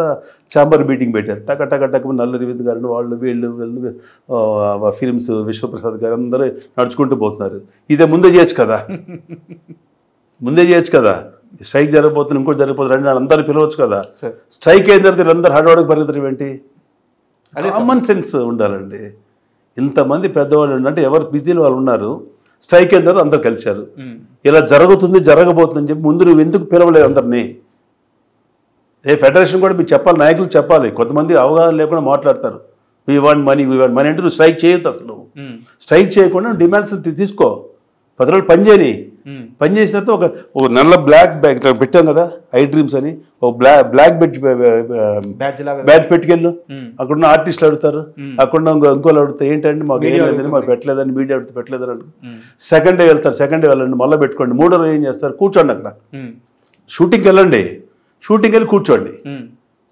ఛాంబర్ మీటింగ్ పెట్టారు, టక్ నల్లరివింద్ గారు వాళ్ళు వీళ్ళు ఫిలిమ్స్ విశ్వప్రసాద్ గారు అందరూ నడుచుకుంటూ పోతున్నారు. ఇదే ముందే చేయొచ్చు కదా. స్ట్రైక్ జరగబోతుంది, ఇంకోటి జరగబోతుంది, రెండు అందరూ పిలవచ్చు కదా. స్ట్రైక్ అయిన తర్వాత వీళ్ళందరూ హడావుడికి పరిగెత్తడం ఏంటి? కామన్ సెన్స్ ఉండాలండి. ఇంతమంది పెద్దవాళ్ళు అంటే ఎవరు బిజీలో వాళ్ళు ఉన్నారు, స్ట్రైక్ అయిన తర్వాత అందరు కలిశారు. ఇలా జరుగుతుంది జరగబోతుందని చెప్పి ముందు నువ్వు ఎందుకు పిలవలేదు అందరినీ? ఫెడరేషన్ కూడా మీరు చెప్పాలి, నాయకులు చెప్పాలి. కొంతమంది అవగాహన లేకుండా మాట్లాడతారు, వీ వాంట్ మనీ అంటే నువ్వు స్ట్రైక్ చేయొద్దు. అసలు నువ్వు స్ట్రైక్ చేయకుండా డిమాండ్స్ తీసుకో, 10 రోజులు పని చేయని. పని చేసిన తర్వాత ఒక నల్ల బ్లాక్ బ్యాగ్ పెట్టాం కదా, ఐ డ్రీమ్స్ అని, ఒక బ్లాక్ బ్యాడ్జ్ పెట్టుకెళ్ళు. అక్కడున్న ఆర్టిస్టులు అడుగుతారు, అక్కడ ఇంకోళ్ళు అడుగుతారు ఏంటంటే మాకు ఏం లేదని, మాకు పెట్టలేదని, మీడియా అడిగితే పెట్టలేదని అడుగు. సెకండ్ డే వెళ్తారు, సెకండ్ డే వెళ్ళండి, మళ్ళీ పెట్టుకోండి. 3వ రోజు ఏం చేస్తారు? కూర్చోండి అక్కడ, షూటింగ్కి వెళ్ళండి, షూటింగ్కి వెళ్ళి కూర్చోండి.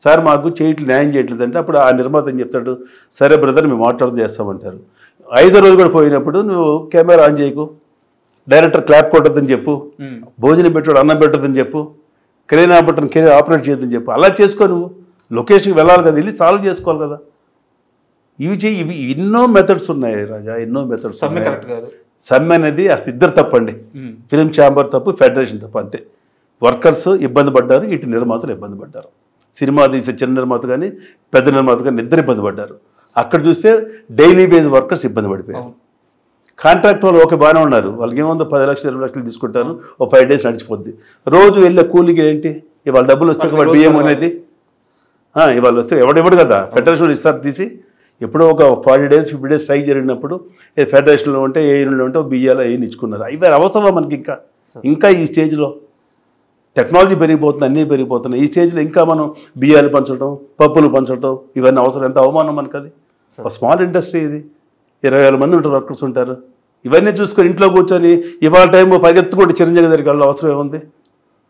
సార్ మాకు న్యాయం చేయట్లేదు అంటే అప్పుడు ఆ నిర్మాత ఏం చెప్తాడు, సరే బ్రదర్ మేము మాట్లాడుతూ చేస్తామంటారు. 5వ రోజు కూడా పోయినప్పుడు నువ్వు కెమెరా ఆన్ చేయకు, డైరెక్టర్ క్లాప్ కొట్టద్దని చెప్పు, భోజనం పెట్టాడు అన్నం పెట్టద్దని చెప్పు, క్రేన్ ఆపరేట్ చేయొద్దని చెప్పు. అలా చేసుకో, నువ్వు లొకేషన్కి వెళ్ళాలి కదా, వెళ్ళి సాల్వ్ చేసుకోవాలి కదా. ఇవి ఎన్నో మెథడ్స్ ఉన్నాయి రాజా, ఎన్నో మెథడ్స్. సమ్మె అనేది అసలు ఇద్దరు తప్పండి, ఫిలిం ఛాంబర్ తప్పు, ఫెడరేషన్ తప్పు, అంతే. వర్కర్స్ ఇబ్బంది పడ్డారు, ఇటు నిర్మాతలు ఇబ్బంది పడ్డారు. సినిమా తీసే చిన్న నిర్మాత కానీ పెద్ద నిర్మాత కానీ ఇద్దరు ఇబ్బంది పడ్డారు. అక్కడ చూస్తే డైలీ బేస్ వర్కర్స్ ఇబ్బంది పడిపోయారు. కాంట్రాక్ట్ వాళ్ళు ఓకే బాగానే ఉన్నారు, వాళ్ళకి ఏముందో 10 లక్షలు 20 లక్షలు తీసుకుంటారు, ఓ 5 days నడిచిపోద్ది. రోజు వెళ్ళే కూలికి ఏంటి, ఇవాళ డబ్బులు వస్తే వాడు బియ్యం అనేది ఇవాళ వస్తే ఎవడెవడు కదా, ఫెడరేషన్లో ఇస్తారు తీసి. ఎప్పుడో ఒక 40 days 50 days స్ట్రైక్ జరిగినప్పుడు ఫెడరేషన్లో ఉంటే ఏ యూనిట్లో ఉంటే బియ్యాలు ఏం ఇచ్చుకున్నారు. ఇవి అవసరమా మనకి? ఇంకా ఈ స్టేజ్లో టెక్నాలజీ పెరిగిపోతుంది, అన్నీ పెరిగిపోతున్నాయి. ఈ స్టేజ్లో ఇంకా మనం బియ్యాలు పంచడం, పప్పులు పంచడం, ఇవన్నీ అవసరం. ఎంత అవమానం మనకు అది. ఒక స్మాల్ ఇండస్ట్రీ ఇది, 20,000 మంది ఉంటారు, వర్కర్స్ ఉంటారు. ఇవన్నీ చూసుకొని ఇంట్లో కూర్చొని ఇవాళ టైం పరిగెత్తుకుంటే చిరంజీవి గారికి వాళ్ళ అవసరం ఏముంది?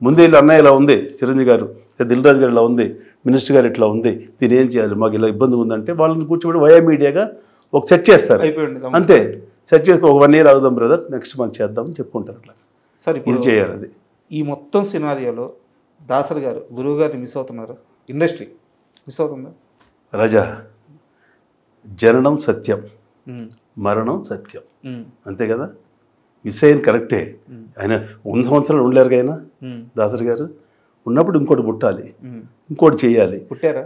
ముందే ఇలా అన్నయ్య ఇలా ఉంది, చిరంజీవి గారు దిల్ రాజు గారు ఇలా ఉంది, మినిస్టర్ గారు ఇట్లా ఉంది, దీని ఏం చేయాలి, మాకు ఇలా ఇబ్బంది ఉందంటే వాళ్ళని కూర్చోబెట్టి వయా మీడియాగా ఒక సెట్ చేస్తారు, అంతే. సెట్ చేసుకుని ఒక 1 year అవుదాం బ్రదర్, నెక్స్ట్ మంత్ చేద్దామని చెప్పుకుంటారు. అట్లా సరే ఇది చేయాలి. అది ఈ మొత్తం సినారియోలో దాసరి గారు గురువు గారిని మిస్ అవుతున్నారు, ఇండస్ట్రీ మిస్ అవుతుందా? రాజా, జననం సత్యం, మరణం సత్యం, అంతే కదా. మిస్ అయ్యింది కరెక్టే. ఆయన 100 సంవత్సరాలు ఉండలేరు ఆయన దాసరి గారు. ఉన్నప్పుడు ఇంకోటి పుట్టాలి, ఇంకోటి చేయాలి. పుట్టారా?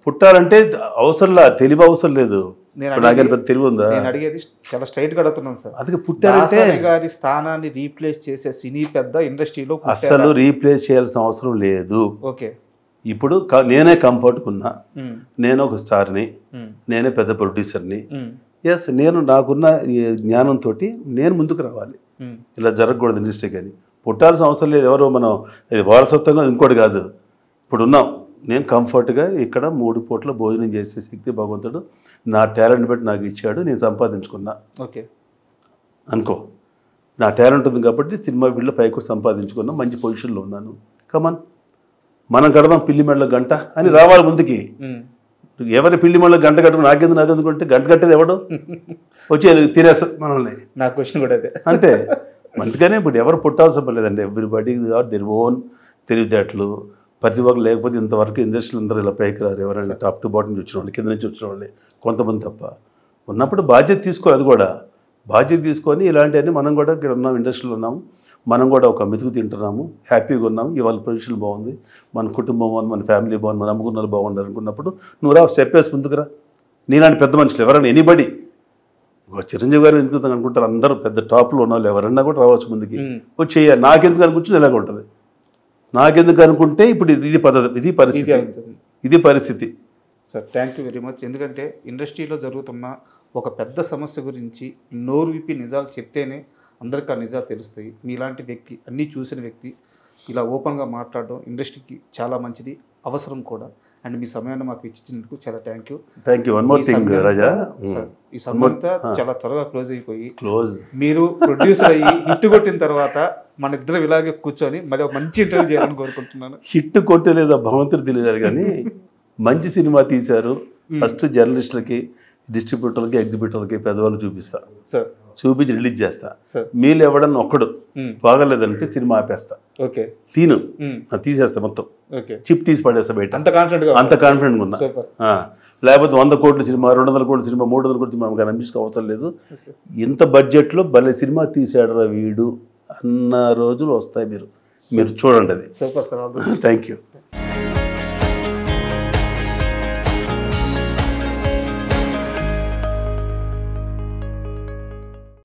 పుట్టాలంటే అవసరంలా, తెలివి అవసరం లేదు. నాకేం పెద్ద తెలివి ఉందా? నేను అడిగేది చాలా స్ట్రైట్ గా అడుగుతున్నాను సార్. అది పుట్టారంటే గారి స్థానాన్ని రీప్లేస్ చేసే సినీ పెద్ద ఇండస్ట్రీలో అస్సలు రీప్లేస్ చేయాల్సిన అవసరం లేదు. ఓకే, ఇప్పుడు నేనే కంఫర్ట్కున్నా, నేను ఒక స్టార్ని, నేనే పెద్ద ప్రొడ్యూసర్ని. ఎస్, నేను నాకున్న జ్ఞానంతో నేను ముందుకు రావాలి. ఇలా జరగకూడదు ఇండస్ట్రీ. కానీ పుట్టాల్సిన అవసరం లేదు. ఎవరో మనం వారసత్వంగా ఇంకోటి కాదు. ఇప్పుడు ఉన్నాం, నేను కంఫర్ట్గా ఇక్కడ 3 పూట్ల భోజనం చేసే శక్తి భగవంతుడు నా టాలెంట్ బట్టి నాకు ఇచ్చాడు, నేను సంపాదించుకున్నా. ఓకే అనుకో, నా టాలెంట్ ఉంది కాబట్టి సినిమా ఫీల్డ్లో పైకి సంపాదించుకున్నా, మంచి పొజిషన్లో ఉన్నాను. కమన్, మనం కడదాం పిల్లి మెడలో గంట అని రావాలి ముందుకి. ఎవరి పిల్లి మెడలో గంట కట్టుకుని నాకెందుకుంటే గంట కట్టేది ఎవడు వచ్చి తినేస్తారు మనల్ని. నా క్వశ్చన్ కూడా అదే, అంతే. అందుకనే ఇప్పుడు ఎవరు పుట్టాల్సిన పర్లేదండి. ఎవ్రీబడి దేర్ ఓన్ తెలివితేటలు, ప్రతి ఒక్కరు. లేకపోతే ఇంతవరకు ఇండస్ట్రీలు అందరూ ఇలా పైకి రారు. ఎవరైనా టాప్ టు బాటం నుంచి వచ్చిన వాళ్ళు, కింద నుంచి వచ్చిన వాళ్ళే కొంతమంది తప్ప. ఉన్నప్పుడు బాధ్యత తీసుకోవాలి. అది కూడా బాధ్యత తీసుకొని ఇలాంటివన్నీ మనం కూడా ఇక్కడ ఉన్నాం, ఇండస్ట్రీలో ఉన్నాము, మనం కూడా ఒక మెతుకు తింటున్నాము, హ్యాపీగా ఉన్నాము. ఇవాళ పొజిషన్ బాగుంది, మన కుటుంబం బాగుంది, మన ఫ్యామిలీ బాగుంది, మన అమ్ముకున్న బాగుండాలి అనుకున్నప్పుడు నువ్వు రా, స్టెప్ వేసి ముందుకు రా. నీలాంటి పెద్ద మనుషులు ఎవరైనా ఎనీబడి, చిరంజీవి గారు ఎందుకు అనుకుంటారు, అందరూ పెద్ద టాప్లో ఉన్న వాళ్ళు ఎవరన్నా కూడా రావచ్చు ముందుకి, వచ్చి చేయాలి. నాకెందుకు అనుకుంటే ఇలాగ ఉంటుంది. నాకెందుకు అనుకుంటే ఇప్పుడు ఇది పద్ధతి, ఇది పరిస్థితి. Sir thank you very much. ఎందుకంటే ఇండస్ట్రీలో జరుగుతున్న ఒక పెద్ద సమస్య గురించి నోరు విప్పి నిజాలు చెప్తేనే అందరికీ ఆ నిజాలు తెలుస్తాయి. మీలాంటి వ్యక్తి, అన్నీ చూసిన వ్యక్తి ఇలా ఓపెన్గా మాట్లాడడం ఇండస్ట్రీకి చాలా మంచిది, అవసరం కూడా. అండ్ మీ సమయాన్ని మాకు ఇచ్చినందుకు చాలా thank you. One more thing Raja, ఈ సమయం చాలా త్వరగా క్లోజ్ అయిపోయి మీరు ప్రొడ్యూసర్ అయ్యి హిట్ కొట్టిన తర్వాత మన ఇద్దరం ఇలాగే కూర్చొని మరి ఒక మంచి ఇంటర్వ్యూ చేయాలని కోరుకుంటున్నాను. హిట్ కొట్టలేదా భగవంతుడు తెలియదు కానీ మంచి సినిమా తీశారు. ఫస్ట్ జర్నలిస్టులకి, డిస్ట్రిబ్యూటర్లకి, ఎగ్జిబిటర్లకి పెద్దవాళ్ళు చూపిస్తా, చూపించి రిలీజ్ చేస్తా. మీరు ఎవడన్నా ఒక్కడు బాగలేదంటే సినిమా ఆపేస్తా, తీను తీసేస్తా, మొత్తం చిప్ తీసి పడేస్తా బయట. అంత కాన్ఫిడెంట్గా ఉన్నా. లేకపోతే 100 కోట్ల సినిమా, 200 కోట్ల సినిమా, 300 కోట్ల సినిమా మనకు అనిపించక అవసరం లేదు. ఇంత బడ్జెట్లో భలే సినిమా తీసాడరా వీడు అన్న రోజులు వస్తాయి. మీరు చూడండి అది. Thank you.